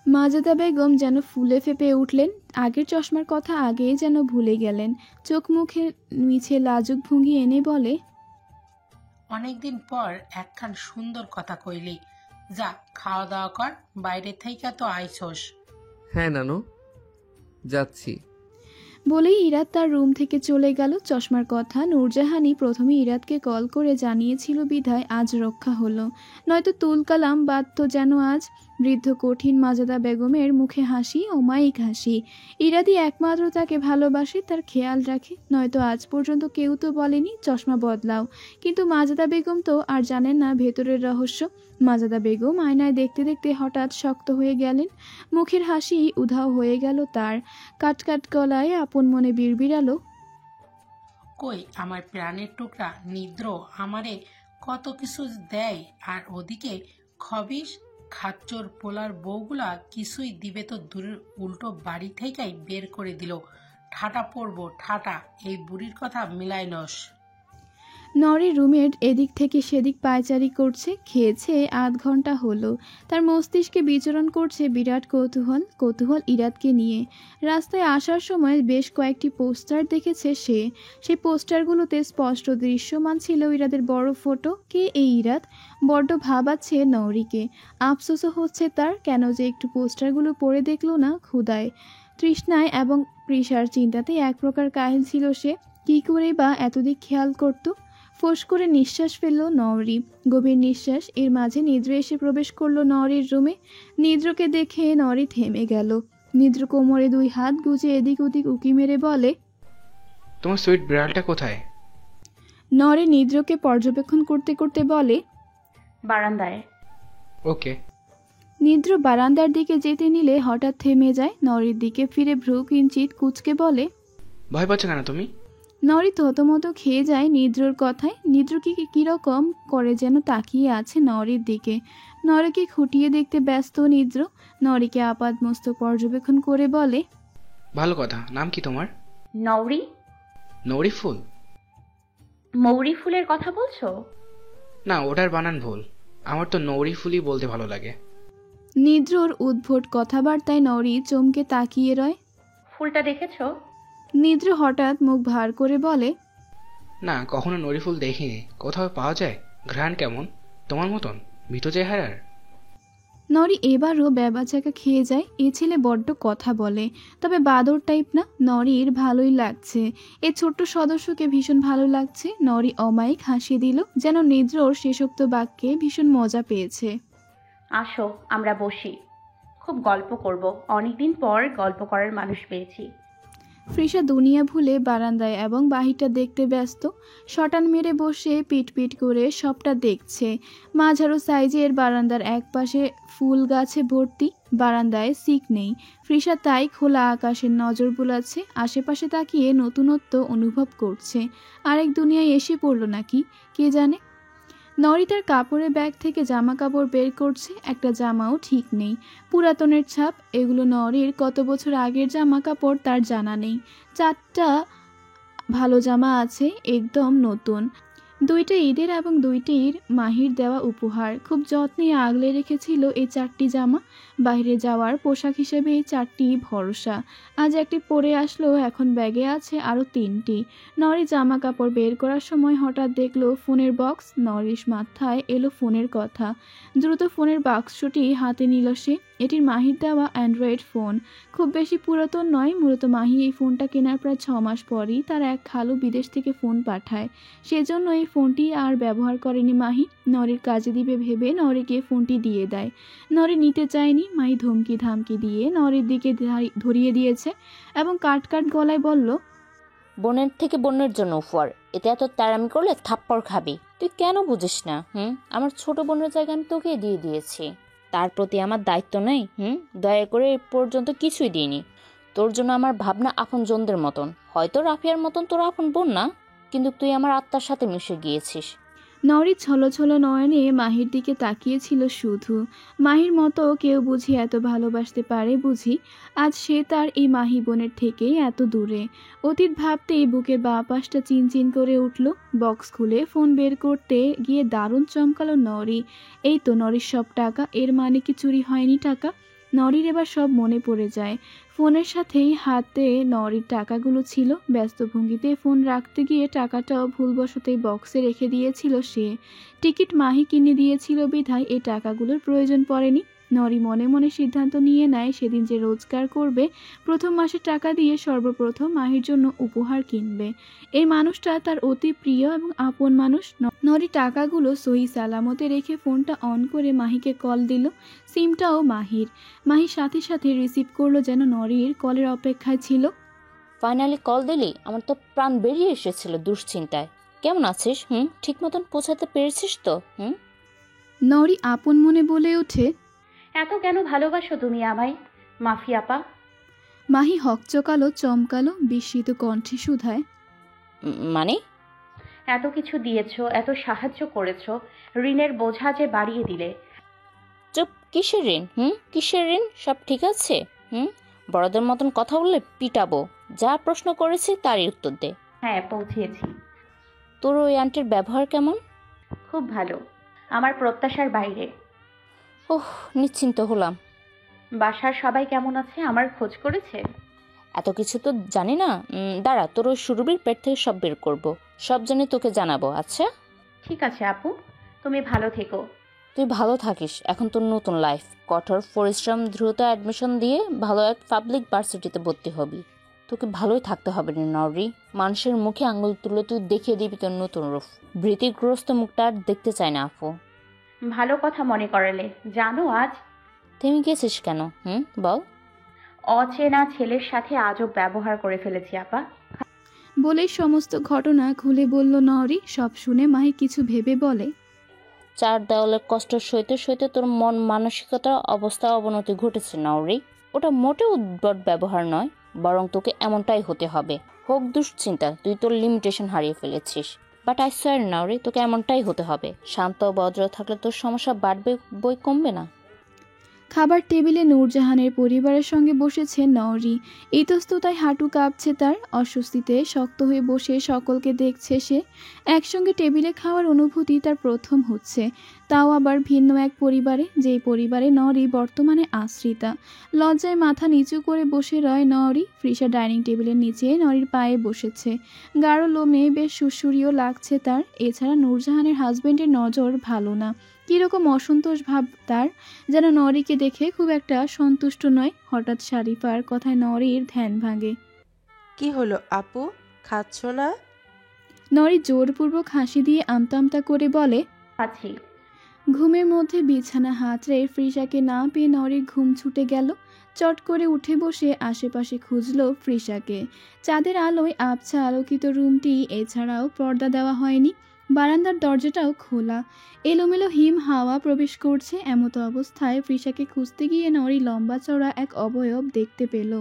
মাজেদা বেগম যেন ফুলে ফেপে উঠলেন। আগের চশমার কথা আগেই যেন ভুলে গেলেন। চোখ মুখে মিছে লাজুক ভঙ্গি এনে বলে, অনেকদিন পর একখান সুন্দর কথা কইলি। যা খাওয়া দাওয়া কর, বাইরে থেকে তো আইছস। হ্যাঁ নানু, যাচ্ছি। বলেই ইরাদ তার রুম থেকে চলে গেল। চশমার কথা নূরজাহানি প্রথমে ইরাদকে কল করে জানিয়েছিল বিধায় আজ রক্ষা হলো, নয়তো তুলকালাম বাধ্য যেন আজ। বৃদ্ধ কঠিন মাজেদা বেগমের মুখে হাসি, অমায়িক হাসি। ইরাদই একমাত্র তাকে ভালোবাসে, তার খেয়াল রাখে, নয়তো আজ পর্যন্ত কেউ তো বলেনি চশমা বদলাও। কিন্তু মাজেদা বেগম তো আর জানেন না ভেতরের রহস্য। মাজেদা বেগম আয়নায় দেখতে দেখতে হঠাৎ শক্ত হয়ে গেলেন। মুখের হাসি উধাও হয়ে গেল তার। কাটকাট গলায় আপন মনে বিড়বিড়ালো, কই আমার প্রাণের টুকরা নিদ্র আমারে কত কিছু দেয়, আর ওদিকে খবিস খাচ্চর পোলার বউগুলা কিছুই দিবে তো দূরের, উল্টো বাড়ি থেকেই বের করে দিল। ঠাটা পড়বো ঠাটা, এই বুড়ির কথা মিলাই নস। নরি রুমের এদিক থেকে সেদিক পায়চারি করছে। খেয়েছে 8 ঘন্টা হলো। তার মস্তিষ্কে বিচরণ করছে বিরাট কৌতূহল ইরাদকে নিয়ে। রাস্তায় আসার সময় বেশ কয়েকটি পোস্টার দেখেছে সে। সেই পোস্টারগুলোতে স্পষ্ট দৃশ্যমান ছিল ইরাদের বড় ফটো। কে এই ইরাদ? বড্ড ভাবাচ্ছে নরিকে। আফসোসও হচ্ছে তার, কেন যে একটু পোস্টারগুলো পড়ে দেখলো না। ক্ষুধায়, তৃষ্ণায় এবং পৃষার চিন্তাতে এক প্রকার কাহিল ছিল সে। কী করে বা এতদিক খেয়াল করতো? ফোঁস করে নিঃশ্বাস ফেলল নরি, গভীর নিঃশ্বাস। এর মাঝে নিদ্র এসে প্রবেশ করলো নরির রুমে। নিদ্রকে দেখে নরি থেমে গেল। নিদ্র কোমরে 2 হাত গুজে এদিক ওদিক উকি মেরে বলে, তোমার সুইট বিড়ালটা কোথায়? নরি নিদ্রকে পর্যবেক্ষণ করতে করতে বলে, বারান্দায়। ওকে। নিদ্র বারান্দার দিকে যেতে নিলে হঠাৎ থেমে যায়। নরির দিকে ফিরে ভ্রু কিঞ্চিত কুঁচকে বলে, ভয় পাচ্ছ কেন তুমি? নরি থতমত খেয়ে যায় নিদ্রর কথায়। নিদ্র কিরকম করে যেন তাকিয়ে আছে নরির দিকে। নরিকে খুঁটিয়ে দেখতে ব্যস্ত নিদ্র। নরিকে আপাদমস্তক পর্যবেক্ষণ করে বলে, ভালো কথা। নাম কি তোমার? নওরি। নৌরি ফুল? মৌরি ফুলের কথা বলছো? না, ওটার বানান ভুল। আমার তো নৌরি ফুলই বলতে ভালো লাগে। নিদ্রর উদ্ভট কথাবার্তায় নরি চমকে তাকিয়ে রয়। ফুলটা দেখেছো? নিদ্র হঠাৎ মুখ ভার করে বলে, না, কখনো নৌরি ফুল দেখিনি। কোথাও পাওয়া যায়? ঘ্রাণ কেমন? তোমার মতন মৃত চেহারার? নরি এবারও বেবাচাকা খেয়ে যায়। এ ছেলে বড্ড কথা বলে, তবে বাদর টাইপ না। নরির ভালোই লাগছে, এ ছোট্ট সদস্যকে ভীষণ ভালো লাগছে। নরি অমায়িক হাসি দিল, যেন নিদ্রর শেষোক্ত বাক্যে ভীষণ মজা পেয়েছে। আসো আমরা বসি, খুব গল্প করব। অনেকদিন পর গল্প করার মানুষ পেয়েছি। ফ্রিসা দুনিয়া ভুলে বারান্দায় এবং বাহিরটা দেখতে ব্যস্ত। শটান মেরে বসে পিট পিট করে সবটা দেখছে। মাঝারো সাইজের বারান্দার একপাশে ফুল গাছে ভর্তি, বারান্দায় সিক নেই। ফ্রিসা তাই খোলা আকাশের নজর বুলাচ্ছে, আশেপাশে তাকিয়ে নতুনত্ব অনুভব করছে। আরেক দুনিয়ায় এসে পড়লো নাকি কে জানে। নরি তার কাপড়ের ব্যাগ থেকে জামা কাপড় বের করছে। একটা জামাও ঠিক নেই, পুরাতনের ছাপ। এগুলো নরির কত বছর আগের জামা কাপড় তার জানা নেই। 4টা ভালো জামা আছে, একদম নতুন। 2টা ঈদের এবং 2টির মাহির দেওয়া উপহার। খুব যত্নে আগলে রেখেছিল এই 4টি জামা। বাইরে যাওয়ার পোশাক হিসেবে এই 4টি ভরসা। আজ একটি পরে আসলো, এখন ব্যাগে আছে আরও 3টি। নরি জামা কাপড় বের করার সময় হঠাৎ দেখলো ফোনের বক্স। নরির মাথায় এলো ফোনের কথা। দ্রুত ফোনের বাক্সটি হাতে নিল সে। এটির মাহির দেওয়া অ্যান্ড্রয়েড ফোন। খুব বেশি পুরাতন নয়। মূলত মাহি এই ফোনটা কেনার প্রায় 6 মাস পরই তার এক খালু বিদেশ থেকে ফোন পাঠায়। সেজন্য এই ফোনটি আর ব্যবহার করেনি মাহি। নরির কাজে দিবে ভেবে নরিকে ফোনটি দিয়ে দেয়। নরি নিতে চায়নি। মাহি ধমকি ধামকি দিয়ে নরির দিকে ধরিয়ে দিয়েছে এবং কাট কাট গলায় বলল, বোনের থেকে বোনের জন্য উপহার, এতে এত তাড়ামি করলে থাপ্পড় খাবি। তুই কেন বুঝিস না? আমার ছোট বোনের জায়গা আমি তোকে দিয়ে দিয়েছি। তার প্রতি আমার দায়িত্ব নেই? দয়া করে এ পর্যন্ত কিছুই দিইনি। তোর জন্য আমার ভাবনা আপনজনদের মতন। হয়তো রাফিয়ার মতন তোর আপন বোন না, কিন্তু তুই আমার আত্মার সাথে মিশে গিয়েছিস। নরি ছলো ছলো নয়নে মাহির দিকে তাকিয়েছিল শুধু। মাহির মতো কেউ বুঝি এত ভালোবাসতে পারে বুঝি? আজ সে তার এই মাহি বোনের থেকেই এত দূরে। অতীত ভাবতেই বুকের বাঁ পাশটা চিনচিন করে উঠল। বক্স খুলে ফোন বের করতে গিয়ে দারুণ চমকালো নরি। এই তো নরির সব টাকা। এর মানে কি চুরি হয়নি টাকা? নরির এবার সব মনে পড়ে যায়। ফোনের সাথেই হাতে নরির টাকাগুলো ছিল। ব্যস্ত ভঙ্গিতে ফোন রাখতে গিয়ে টাকাটাও ভুলবশতই বক্সে রেখে দিয়েছিল সে। টিকিট মাহি কিনে দিয়েছিল বিধায় এই টাকাগুলোর প্রয়োজন পড়েনি। নরি মনে মনে সিদ্ধান্ত নিয়ে নেয় সেদিন যে রোজগার করবে, প্রথম মাসের টাকা দিয়ে সর্বপ্রথম মাহির জন্য উপহার কিনবে। এই মানুষটা তার অতি প্রিয় এবং আপন মানুষ। নরি টাকাগুলো সহি সালামতে রেখে ফোনটা অন করে মাহিকে কল দিল। সিমটাও মাহির। মাহি সাথে সাথে রিসিভ করলো, যেন নরির কলের অপেক্ষায় ছিল। ফাইনালি কল দিলি? আমার তো প্রাণ বেরিয়ে এসেছিল দুশ্চিন্তায়। কেমন আছিস? ঠিক মতন পৌঁছাতে পেরেছিস তো? নরি আপন মনে বলে ওঠে, এত কেন ভালোবাসো তুমি আমায় মাফি আপা? মাহি হকচকালো চমকালো বিস্মিত কণ্ঠে শুধায়, মানে? এত কিছু দিয়েছো, এত সাহায্য করেছো, ঋণের বোঝা যে বাড়িয়ে দিলে। চুপ! কিসের ঋণ? কিসের ঋণ? সব ঠিক আছে? বড়দের মতন কথা বললে পিটাবো। যা প্রশ্ন করেছি তারই উত্তর দে। হ্যাঁ, পৌঁছিয়েছি। তোর ওই আন্টির ব্যবহার কেমন? খুব ভালো, আমার প্রত্যাশার বাইরে। ওহ, নিশ্চিন্ত হলাম। বাসার সবাই কেমন আছে? আমার খোঁজ করেছে? এত কিছু তো জানি না। দাঁড়া, তোর ওই সুরভির পেট থেকে সব বের করবো। সব জানি তোকে জানাবো। আচ্ছা ঠিক আছে আপু, তুমি ভালো থেকো। তুই ভালো থাকিস। এখন তোর নতুন লাইফ। কঠোর পরিশ্রম, দ্রুত অ্যাডমিশন দিয়ে ভালো এক পাবলিক ভার্সিটিতে ভর্তি হবি। তোকে ভালোই থাকতে হবে না নরি। মানুষের মুখে আঙুল তুলে তুই দেখিয়ে দিবি তোর নতুন রূপ। ভীতিগ্রস্ত মুখটা আর দেখতে চায় না আপু। ভালো কথা মনে করালে। জানো আজ থেমে গেছিস কেন? বল। অচেনা ছেলের সাথে আজব ব্যবহার করে ফেলেছি আপা। বলেই সমস্ত ঘটনা খুলে বলল নরি। সব শুনে মাহি কিছু ভেবে বলে, 4 দেওয়ালের কষ্ট সইতে সইতে তোর মন মানসিকতার অবস্থা অবনতি ঘটেছে নরি। ওটা মোটেও উদ্ভট ব্যবহার নয়, বরং তোকে এমনটাই হতে হবে। হোক দুশ্চিন্তা, তুই তোর লিমিটেশন হারিয়ে ফেলেছিস। বাট আই সোয়ার নরি, তোকে এমনটাই হতে হবে। শান্ত ভদ্র থাকলে তোর সমস্যা বাড়বে, বই কমবে না। খাবার টেবিলে নূরজাহানের পরিবারের সঙ্গে বসেছে নওরি। ইতস্ততায় হাঁটু কাঁপছে তার, অস্বস্তিতে শক্ত হয়ে বসে সকলকে দেখছে সে। একসঙ্গে টেবিলে খাওয়ার অনুভূতি তার প্রথম হচ্ছে, তাও আবার ভিন্ন এক পরিবারে, যেই পরিবারে নওরি বর্তমানে আশ্রিতা। লজ্জায় মাথা নিচু করে বসে রয় নওরি। ফ্রিসা ডাইনিং টেবিলের নিচে নওরির পায়ে বসেছে। গাঢ় লোমে বেশ সুরসুরিও লাগছে তার। এছাড়া নূরজাহানের হাজবেন্ডের নজর ভালো না, কিরকম অসন্তোষ ভাব তার, যেন নওরিকে দেখে খুব একটা সন্তুষ্ট নয়। হঠাৎ শারিফার কথায় নওরির ধ্যান ভাঙে। কি হলো আপু, খাচ্ছ না? নওরি জোরপূর্বক হাসি দিয়ে আমতা আমতা করে বলে, আছি। ঘুমের মধ্যে বিছানা হাতড়ে ফ্রিসাকে না পেয়ে নওরির ঘুম ছুটে গেল। চট করে উঠে বসে আশেপাশে খুঁজল ফ্রিসাকে। চাঁদের আলোয় আবছা আলোকিত রুমটি, এছাড়াও পর্দা দেওয়া হয়নি। বারান্দার দরজাটাও খোলা, এলোমেলো হিম হাওয়া প্রবেশ করছে। এমতো অবস্থায় ফ্রিসাকে খুঁজতে গিয়ে নওরি লম্বা চড়া এক অবয়ব দেখতে পেল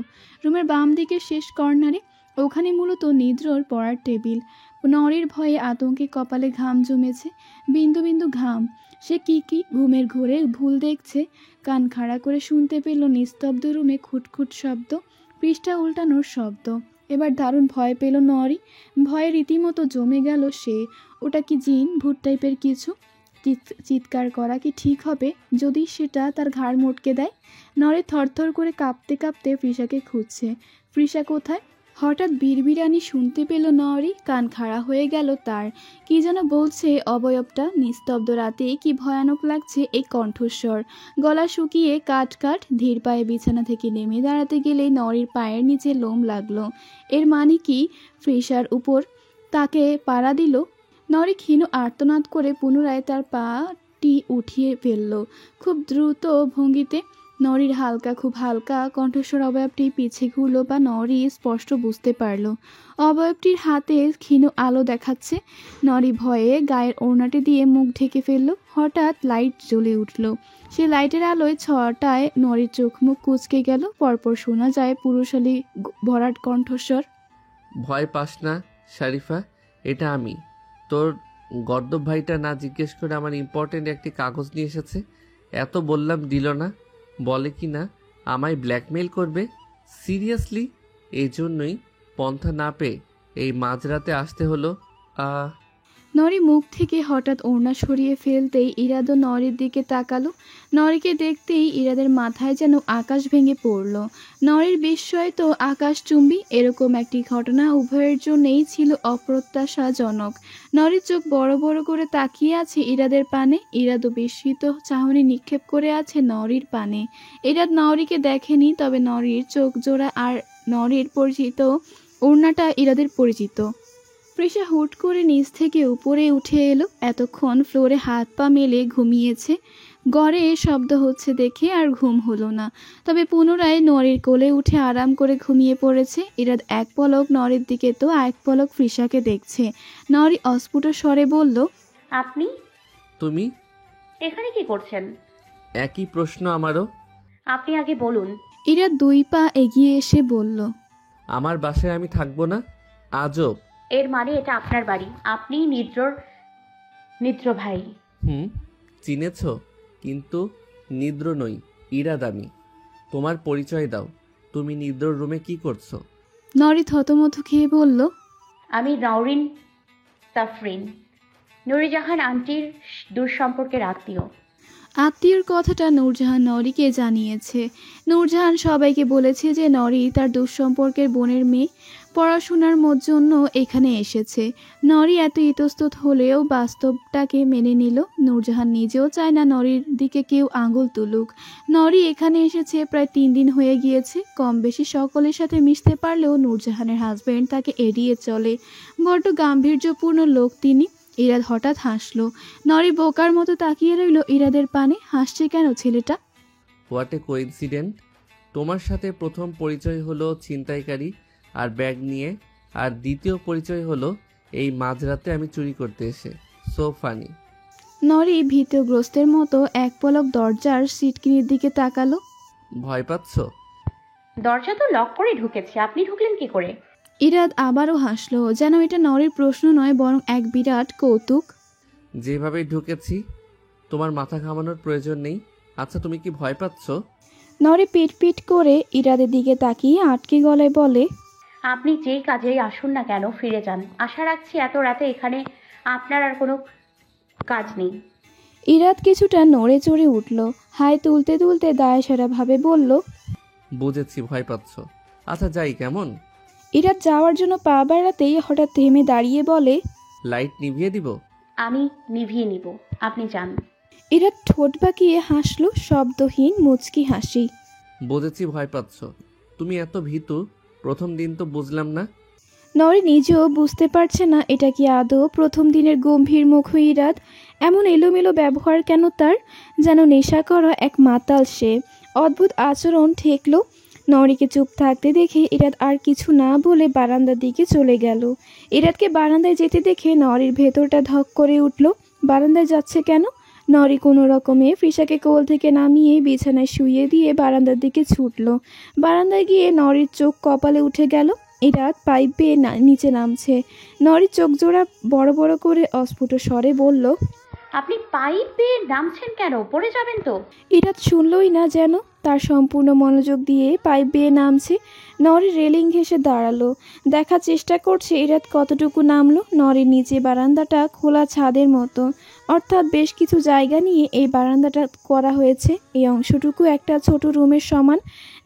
রুমের বাম দিকের শেষ কর্নারে। ওখানে মূলত নিদ্রর পড়ার টেবিল। নওরির ভয়ে আতঙ্কে কপালে ঘাম জমেছে, বিন্দু বিন্দু ঘাম। সে কি ঘুমের ঘোরে ভুল দেখছে। কান খাড়া করে শুনতে পেল নিস্তব্ধ রুমে খুটখুট শব্দ, পৃষ্ঠা উল্টানোর শব্দ। এবার দারুণ ভয় পেল নওরি। ভয়ে রীতিমতো জমে গেল সে। ওটা কি জিন ভূত টাইপের কিছু? চিৎকার করা কি ঠিক হবে যদি সেটা তার ঘাড় মটকে দেয়? নওরি থরথর করে কাঁপতে কাঁপতে ফ্রিসাকে খুঁজছে। ফ্রিসা কোথায়? হঠাৎ বিড়বিড়ানি শুনতে পেল নওরি। কান খাড়া হয়ে গেল তার। কি যেন বলছে অবয়বটা। নিস্তব্ধ রাতে কি ভয়ানক লাগছে এই কণ্ঠস্বর। গলা শুকিয়ে কাট কাট। ধীর পায়ে বিছানা থেকে নেমে দাঁড়াতে গেলেই নওরির পায়ের নিচে লোম লাগলো। এর মানে কি ফ্রিসার উপর তাকে পাড়া দিল? নওরি ক্ষীণ আর্তনাদ করে পুনরায় তার পাটি উঠিয়ে ফেলল খুব দ্রুত ভঙ্গিতে। নওরির খুব হালকা কণ্ঠস্বর অবয়বটি পিছে ঘুরল, বা নওরি স্পষ্ট বুঝতে পারল অবয়বটির হাতে ক্ষীণ আলো দেখাচ্ছে। নওরি ভয়ে গায়ের ওড়নাটি দিয়ে মুখ ঢেকে ফেলল। হঠাৎ লাইট জ্বলে উঠল। সে লাইটের আলোয় ছটায় নওরির চোখ মুখ কুঁচকে গেল। পরপর শোনা যায় পুরুষালী ভরাট কণ্ঠস্বর, ভয় পাস না শারিফা, এটা আমি। তোর গর্দব ভাইটা না জিজ্ঞেস করে আমার ইম্পর্টেন্ট একটি কাগজ নিয়ে এসেছে। এত বললাম দিল না। বলে কি না আমায় ব্ল্যাকমেইল করবে। সিরিয়াসলি এই জন্যই পন্থা না পেয়ে এই মাঝরাতে আসতে হলো। নরি মুখ থেকে হঠাৎ ওড়না সরিয়ে ফেলতেই ইরাদও নরির দিকে তাকালো। নরিকে দেখতেই ইরাদের মাথায় যেন আকাশ ভেঙে পড়ল। নরির বিস্ময় তো আকাশচুম্বী। এরকম একটি ঘটনা উভয়ের জন্যই ছিল অপ্রত্যাশাজনক। নরির চোখ বড় বড় করে তাকিয়ে আছে ইরাদের পানে। ইরাদও বিস্মিত চাহনি নিক্ষেপ করে আছে নরির পানে। ইরাদ নরিকে দেখেনি, তবে নরির চোখ জোড়া আর নরির পরিচিত ওড়নাটা ইরাদের পরিচিত। ফ্রিসা হুট করে নিচ থেকে উপরে উঠে এলো। এতক্ষণ ফ্লোরে হাত পা মেলে ঘুমিয়েছে। গড়ে শব্দ হচ্ছে দেখে আর ঘুম হলো না, তবে পুনরায় নরির কোলে উঠে আরাম করে ঘুমিয়ে পড়েছে। ইরাদ এক পলক নরির দিকে তো এক পলক ফ্রিসাকে দেখছে। নরি অস্ফুট স্বরে বলল, আপনি তুমি এখানে কি করছেন? একই প্রশ্ন আমারও। আপনি আগে বলুন। ইরাদ 2 পা এগিয়ে এসে বলল, আমার বাসায় আমি থাকবো না। আজব। এর মানে এটা আপনার বাড়ি, আপনি নিদ্র ভাই। চিনেছ? কিন্তু নিদ্র নই, ইরাদ আমি। তোমার পরিচয় দাও। তুমি নিদ্রর রুমে কি করছো? নরি থতমত খেয়ে বলল, আমি নওরিন তাফরিন, নুরজাহান আন্টির দূর সম্পর্কের আত্মীয়। আত্মীয়র কথাটা নূরজাহান নরিকে জানিয়েছে। নূরজাহান সবাইকে বলেছে যে নরি তার দুঃসম্পর্কের বোনের মেয়ে, পড়াশোনার জন্য এখানে এসেছে। নরি এত ইতস্তত হলেও বাস্তবটাকে মেনে নিল। নূরজাহান নিজেও চায় না নরির দিকে কেউ আঙুল তুলুক। নরি এখানে এসেছে প্রায় 3 দিন হয়ে গিয়েছে। কম বেশি সকলের সাথে মিশতে পারলেও নূরজাহানের হাজবেন্ড তাকে এড়িয়ে চলে। বড্ড গাম্ভীর্যপূর্ণ লোক তিনি। ইরাদ হঠাৎ হাসলো। নরি বোকার মতো তাকিয়ে রইল ইরাদের পানে। হাসছে কেন ছেলেটা? What a coincident. তোমার সাথে প্রথম পরিচয় হলো ছিনতাইকারী আর ব্যাগ নিয়ে, আর দ্বিতীয় পরিচয় হলো এই মাঝরাতে আমি চুরি করতে এসে। So funny. নরি ভীতগ্রস্তের মতো এক পলক দরজার সিটকিনির দিকে তাকালো। ভয় পাচ্ছ? দরজা তো লক করে ঢুকেছে, আপনি ঢুকলেন কি করে? ইরাদ আবারও হাসলো, যেন এটা নরির প্রশ্ন নয় বরং এক বিরাট কৌতুক। যেভাবে ঢুকেছি তোমার মাথা ঘামানোর প্রয়োজন নেই। আচ্ছা তুমি কি ভয় পাচ্ছ? নরি পিট পিট করে ইরাদের দিকে তাকিয়ে আটকে গলায় বলে, আপনি যেই কাজেই আসুন না কেন ফিরে যান। আশা রাখছি এত রাতে এখানে আপনার আর কোনো কাজ নেই। ইরাদ কিছুটা নড়ে চড়ে উঠল, হাই তুলতে তুলতে দায়সারা ভাবে বলল, বুঝেছি ভয় পাচ্ছ। আচ্ছা যাই কেমন? ইরাদ যাওয়ার জন্য পা বাড়াতেই হঠাৎ থেমে দাঁড়িয়ে বলে, লাইট নিভিয়ে দিব? আমি নিভিয়ে নিব, আপনি যান। ইরাদ ঠোঁট বাঁকিয়ে হাসল, শব্দহীন মুচকি হাসি। বুঝেছি ভয় পাচ্ছ। তুমি এত ভীতু, প্রথম দিন তো বুঝলাম না। নরি নিজেও বুঝতে পারছে না এটা কি আদৌ প্রথম দিনের গম্ভীর মুখ ইরাদ। এমন এলোমেলো ব্যবহার কেন তার, যেন নেশা করা এক মাতাল সে। অদ্ভুত আচরণ ঠেকলো। নরিকে চুপ থাকতে দেখে ইরাদ আর কিছু না বলে বারান্দার দিকে চলে গেল। ইরাদকে বারান্দায় যেতে দেখে নরির ভেতরটা ধক করে উঠল। বারান্দায় যাচ্ছে কেন? নরি কোনো রকমে ফ্রিসাকে কোল থেকে নামিয়ে বিছানায় শুইয়ে দিয়ে বারান্দার দিকে ছুটল। বারান্দায় গিয়ে নরির চোখ কপালে উঠে গেল। ইরাদ পাইপ বেয়ে নিচে নামছে। নরির চোখ জোড়া বড় বড় করে অস্ফুট স্বরে বলল, আপনি পাইপ বেয়ে নামছেন কেন? পড়ে যাবেন তো। ইরাদ শুনলই না যেন, তার সম্পূর্ণ মনোযোগ দিয়ে পাইপ বেয়ে নামছে। নরি রেলিং ঘেঁষে দাঁড়ালো, দেখার চেষ্টা করছে ইরাদ কতটুকু নামলো। নরির নিচে বারান্দাটা খোলা ছাদের মতো, অর্থাৎ বেশ কিছু জায়গা নিয়ে এই বারান্দাটা করা হয়েছে। এই অংশটুকু একটা ছোট রুমের সমান,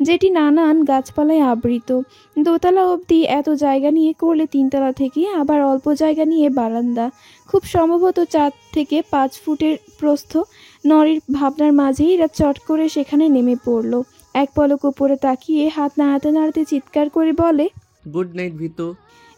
যেটি নানান গাছপালায় আবৃত। দোতলা অবধি এত জায়গা নিয়ে করলে তিনতলা থেকে আবার অল্প জায়গা নিয়ে বারান্দা। খুব সম্ভবত 4 থেকে 5 ফুটের প্রস্থ। নরির ভাবনার মাঝেই এরা চট করে সেখানে নেমে পড়ল। এক পলক উপরে তাকিয়ে হাত নাড়াতে নাড়াতে চিৎকার করে বলে, গুড নাইট ভীতু।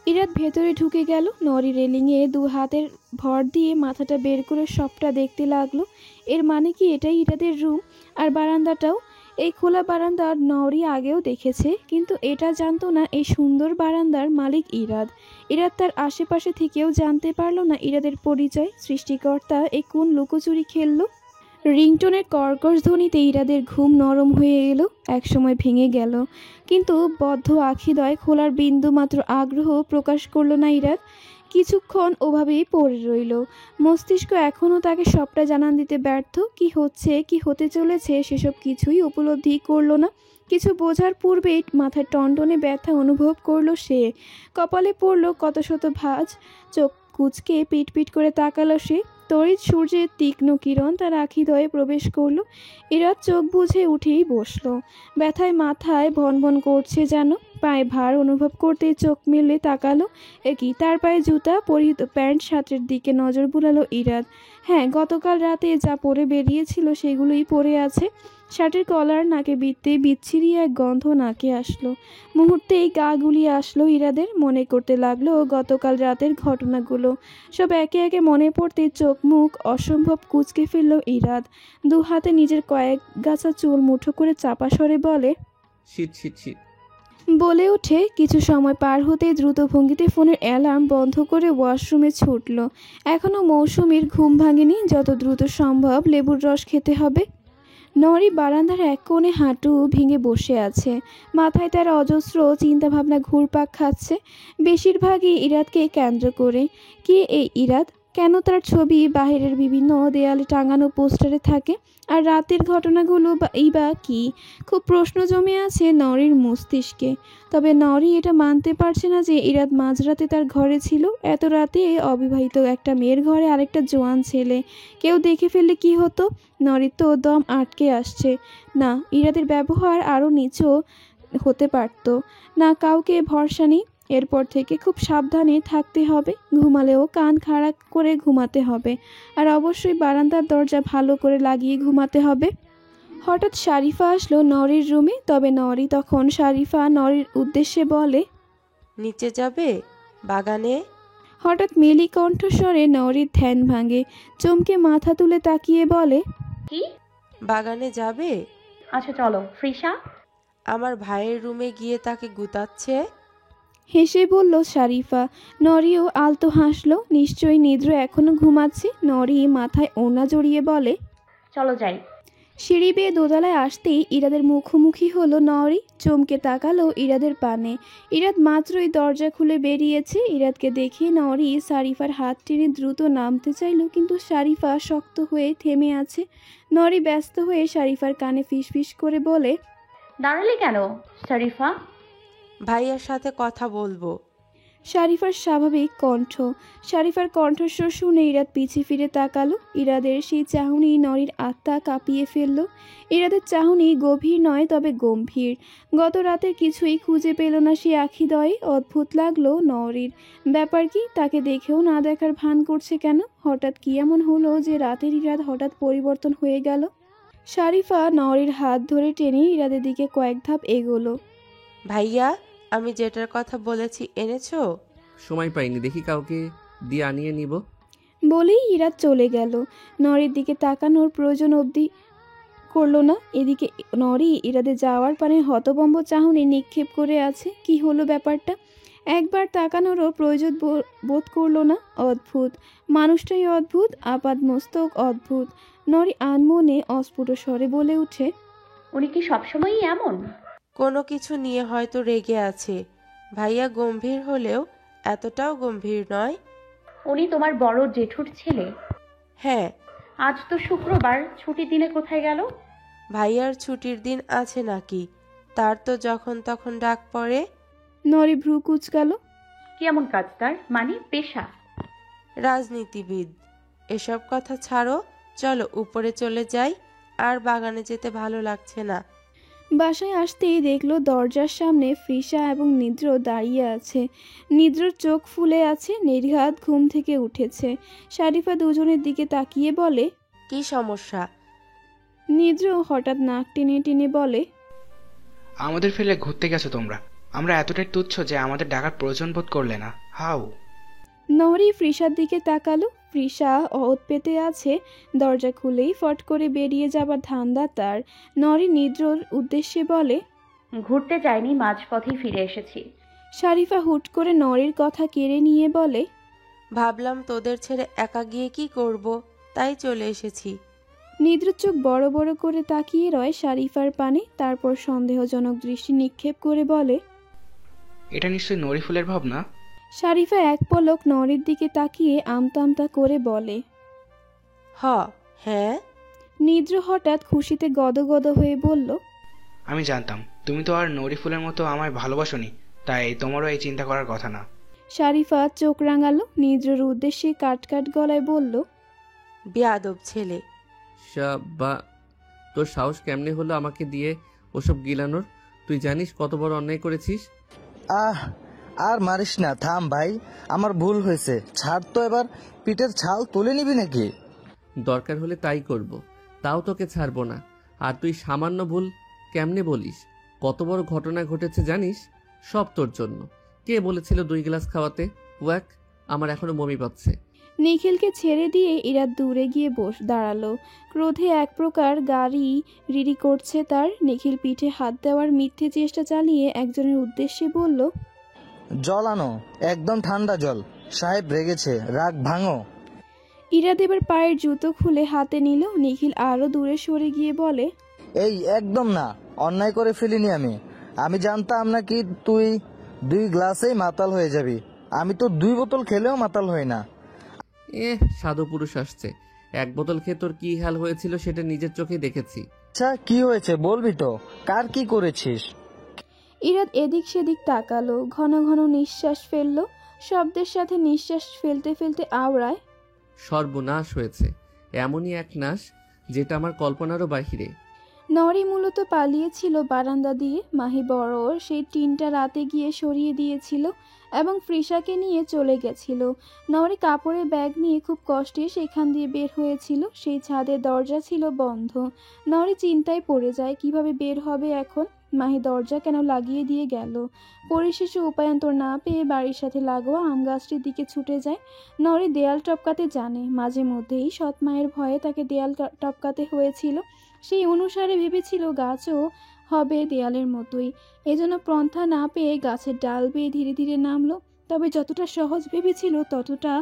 ইরাদ ভেতরে ঢুকে গেল। নরি রেলিংয়ে 2 হাতের ভর দিয়ে মাথাটা বের করে সবটা দেখতে লাগলো। এর মানে কি এটাই ইরাদের রুম? আর বারান্দাটাও? এই খোলা বারান্দা নরি আগেও দেখেছে, কিন্তু এটা জানতো না এই সুন্দর বারান্দার মালিক ইরাদ। ইরাদ তার আশেপাশে থেকেও জানতে পারলো না ইরাদের পরিচয়। সৃষ্টিকর্তা এ কোন লুকোচুরি খেললো? রিংটোনের কর্কশ ধ্বনিতে ইরাদের ঘুম নরম হয়ে এলো, একসময় ভেঙে গেল। কিন্তু বদ্ধ আখিদয় খোলার বিন্দু মাত্র আগ্রহ প্রকাশ করলো না ইরাদ। কিছুক্ষণ ওভাবেই পড়ে রইল। মস্তিষ্ক এখনও তাকে সবটা জানান দিতে ব্যর্থ। কি হচ্ছে, কি হতে চলেছে সেসব কিছুই উপলব্ধি করলো না। কিছু বোঝার পূর্বেই মাথায় টনটনে ব্যথা অনুভব করলো সে। কপালে পড়ল কত শত ভাঁজ। চোখ কুঁচকে পিট পিট করে তাকালো সে। তড়িৎ সূর্যের তীক্ষ্ণ কিরণ তার আখিদয়ে প্রবেশ করলো। ইরাদ চোখ বুঝে উঠেই বসলো। ব্যথায় মাথায় ভনভন করছে যেন। পায়ে ভার অনুভব করতে চোখ মেলে তাকালো। একই তার পায়ে জুতা, পরিহিত প্যান্ট শার্টের দিকে নজর বুলালো ইরাদ। হ্যাঁ, গতকাল রাতে যা পরে বেরিয়েছিল সেগুলোই পরে আছে। শার্টের কলার নাকে বিঁধতে বিচ্ছিরি এক গন্ধ নাকে আসলো। মুহূর্তেই গা গুলিয়ে আসলো ইরাদের। মনে করতে লাগলো গতকাল রাতের ঘটনাগুলো। সব একে একে মনে পড়তে চোখ মুখ অসম্ভব কুঁচকে ফেলল ইরাদ। 2 হাতে নিজের কয়েক গাছা চুল মুঠো করে চাপা স্বরে বলে, শীত শীত শীত বলে ওঠে। কিছু সময় পার হতেই দ্রুত ভঙ্গিতে ফোনের অ্যালার্ম বন্ধ করে ওয়াশরুমে ছুটল। এখনও মৌসুমীর ঘুম ভাঙেনি। যত দ্রুত সম্ভব লেবুর রস খেতে হবে। নরি বারান্দার এক কোণে হাঁটু ভেঙে বসে আছে। মাথায় তার অজস্র চিন্তাভাবনা ঘুরপাক খাচ্ছে, বেশিরভাগই ইরাদকে কেন্দ্র করে। কে এই ইরাদ? কেন তার ছবি বাহিরের বিভিন্ন দেয়ালে টাঙানো পোস্টারে থাকে? আর রাতের ঘটনাগুলো বা কি? খুব প্রশ্ন জমে আছে নরির মস্তিষ্কে। তবে নরি এটা মানতে পারছে না যে ইরাদ মাঝরাতে তার ঘরে ছিল। এত রাতে অবিবাহিত একটা মেয়ের ঘরে আরেকটা জোয়ান ছেলে। কেউ দেখে ফেললে কি হতো? নরির তো দম আটকে আসছে। না, ইরাদের ব্যবহার আরও নিচু হতে পারত না। কাউকে ভরসা নেই। এরপর থেকে খুব সাবধানে থাকতে হবে। ঘুমালেও কান খাড়া করে ঘুমাতে হবে। আর অবশ্যই বারান্দার দরজা ভালো করে লাগিয়ে ঘুমাতে হবে। হঠাৎ শারিফা আসলো নরির রুমে। তবে নরি তখন শারিফা নরির উদ্দেশ্যে বলে, নিচে যাবে বাগানে? হঠাৎ মেলি কণ্ঠস্বরে নরির ধ্যান ভাঙে। চমকে মাথা তুলে তাকিয়ে বলে, কি? বাগানে যাবে? আচ্ছা চলো। ফ্রিসা? আমার ভাইয়ের রুমে গিয়ে তাকে গুতাচ্ছে। হেসে বলল শারিফা। নরিও আলতো হাসলো। নিশ্চয়ই নিদ্র এখনো ঘুমাচ্ছে। নরি মাথায় ওড়না জড়িয়ে বলে, চলো যাই। সিঁড়ি বেয়ে দোতলায় আসতেই ইরাদের মুখোমুখি হলো নরি। চমকে তাকালো ইরাদের পানে। ইরাদ মাত্রই দরজা খুলে বেরিয়েছে। ইরাদকে দেখে নরি শারিফার হাত টেনে দ্রুত নামতে চাইল, কিন্তু শারিফা শক্ত হয়ে থেমে আছে। নরি ব্যস্ত হয়ে শারিফার কানে ফিসফিস করে বলে, দাঁড়ালে কেন শরীফা? ভাইয়ার সাথে কথা বলবো। শারিফার স্বাভাবিক কণ্ঠ। শারিফার কণ্ঠস্বর শুনে ইরাদ পিছে ফিরে তাকালো। ইরাদের সেই চাহনি নরির আত্মা কাঁপিয়ে ফেলল। ইরাদের চাহনি গভীর নয়, তবে গম্ভীর। গত রাতের কিছুই খুঁজে পেল না সে আখিদয়ে। অদ্ভুত লাগলো নরির। ব্যাপার কি, তাকে দেখেও না দেখার ভান করছে কেন? হঠাৎ কি এমন হলো যে রাতের ইরাদ হঠাৎ পরিবর্তন হয়ে গেল? শারিফা নরির হাত ধরে টেনে ইরাদের দিকে কয়েক ধাপ এগোলো। ভাইয়া, আমি যেটার কথা বলেছি এনেছো? সময় পাইনি, দেখি কাউকে দিয়ে আনিয়ে নিব। বলেই ইরাদ চলে গেল। নরির দিকে তাকানোর প্রয়োজন অবধি করলো না। এদিকে নরি ইরাদের যাওয়ার পানে হতবম্ব চাহনি নিক্ষেপ করে আছে। কি হলো ব্যাপারটা? একবার তাকানোরও প্রয়োজন বোধ করলো না। অদ্ভুত, মানুষটাই অদ্ভুত, আপাদ মস্তক অদ্ভুত। নরি আনমনে অস্ফুট স্বরে বলে উঠে, উনি কি সবসময়ই এমন? কোনো কিছু নিয়ে হয়তো রেগে আছে। ভাইয়া গম্ভীর হলেও এতটাও গম্ভীর নয়। উনি তোমার বড় জেঠুর ছেলে? হ্যাঁ। আজ তো শুক্রবার, ছুটির দিনে কোথায় গেল? ভাইয়ার ছুটির দিন আছে নাকি? তার তো যখন তখন ডাক পড়ে। নরি ভ্রু কুঁচকালো। কেমন কাজ তার, মানে পেশা? রাজনীতিবিদ। এসব কথা ছাড়ো, চলো উপরে চলে যাই। আর বাগানে যেতে ভালো লাগছে না। বাসায় আসতেই দেখলো দরজার সামনে ফ্রিসা এবং নিদ্র দাঁড়িয়ে আছে। নিদ্রর চোখ ফুলে আছে, নির্ঘাত ঘুম থেকে উঠেছে। শারিফা দুজনের দিকে তাকিয়ে বলে, কি সমস্যা? নিদ্র হঠাৎ নাক টেনে টেনে বলে, আমাদের ফেলে ঘুরতে গেছো তোমরা। আমরা এতটাই তুচ্ছ যে আমাদের ডাকার প্রয়োজন বোধ করলে না। হাউ। নরি ফ্রিসার দিকে তাকালো। ফ্রিসা ওত পেতে আছে। দরজা খুলেই ফট করে বেরিয়ে যাবার ধান্দা তার। নরি নিদ্রর উদ্দেশ্যে বলে, ঘুরতে যাইনি, মাঝপথেই ফিরে এসেছি। শারিফা হুট করে নরির কথা কেড়ে নিয়ে বলে, ভাবলাম তোদের ছেড়ে একা গিয়ে কি করব, তাই চলে এসেছি। নিদ্র চোখ বড় বড় করে তাকিয়ে রয় শারিফার পানে, তারপর সন্দেহজনক দৃষ্টি নিক্ষেপ করে বলে, এটা নিশ্চয়ই নরি ফুলের ভাবনা। শারিফা এক পলক নরির দিকে তাকিয়ে আমতা আমতা করে বলে, হ্যাঁ। নিদ্র হঠাৎ খুশিতে গদগদ হয়ে বলল, আমি জানতাম তুমি তো আর নরি ফুলের মতো আমায় ভালোবাসোনি, তাই তোমারও এই চিন্তা করার কথা না। শারিফা চোখ রাঙালো। নিদ্রর উদ্দেশ্যে কাট কাট গলায় বলল, বেয়াদব ছেলে। বা তোর সাহস কেমনে হলো আমাকে দিয়ে ওসব গিলানোর? তুই জানিস কত বড় অন্যায় করেছিস? আর মারিস না, থাম ভাই, আমার ভুল হয়েছে, ছাড় তো। এবার পিঠের ছাল তুলে নিবি নাকি? দরকার হলে তাই করব, তাও তোকে ছাড়বো না। আর তুই সামান্য ভুল কেমনে বলিস? কত বড় ঘটনা ঘটেছে জানিস? সব তোর জন্য। কে বলেছিল 2 গ্লাস খাওয়াতে? ওয়াক, আমার এখনো বমি পাচ্ছে। নিখিলকে ছেড়ে দিয়ে ইরাদ দূরে গিয়ে দাঁড়ালো। ক্রোধে এক প্রকার গাড়ি রিরি করছে তার। নিখিল পিঠে হাত দেওয়ার মিথ্যে চেষ্টা চালিয়ে একজনের উদ্দেশ্যে বলল, জল আনো, একদম ঠান্ডা জল। সাহেব রেগেছে, রাগ ভাঙো। ইরাদ এবার পায়ের জুতো খুলে হাতে নিল। নিখিল আরো দূরে সরে গিয়ে বলে, এই একদম না, অন্যায় করে ফেলিনি আমি জানতাম না কি তুই 2 গ্লাসেই মাতাল হয়ে যাবি। আমি তো 2 বোতল খেলেও মাতাল হই না। সাধু পুরুষ আসছে। 1 বোতল খেয়ে তোর কি হাল হয়েছিল সেটা নিজের চোখে দেখেছি। আচ্ছা, কি হয়েছে বলবি তো? কার কি করেছিস? ইরাদ এদিক সেদিক তাকালো, ঘন ঘন নিঃশ্বাস ফেললো। শব্দের সাথে নিঃশ্বাস ফেলতে ফেলতে আওড়ায়, সর্বনাশ হয়েছে। এমনই এক নাশ যেটা আমার কল্পনারও বাহিরে। নরি মূলত পালিয়েছিল বারান্দা দিয়ে। মাহি বড় সেই টিনটা রাতে গিয়ে সরিয়ে দিয়েছিল এবং ফ্রিসাকে নিয়ে চলে গেছিল। নরি কাপড়ের ব্যাগ নিয়ে খুব কষ্টে সেখান দিয়ে বের হয়েছিল। সেই ছাদের দরজা ছিল বন্ধ। নরি চিন্তায় পড়ে যায়, কিভাবে বের হবে এখন। মাহি দরজা কেন লাগিয়ে দিয়ে গেল? পরিশেষে উপায়ন্তর না পেয়ে বাড়ির সাথে লাগোয়া আম গাছটির দিকে ছুটে যায়। নরি দেয়াল টপকাতে জানে। মাঝে মধ্যেই সৎ মায়ের ভয়ে তাকে দেয়াল টপকাতে হয়েছিল। সেই অনুসারে ভেবেছিল গাছও হবে দেয়ালের মতোই। এজন্য পন্থা না পেয়ে গাছের ডাল বেয়ে ধীরে ধীরে নামলো। তবে যতটা সহজ ভেবেছিল ততটা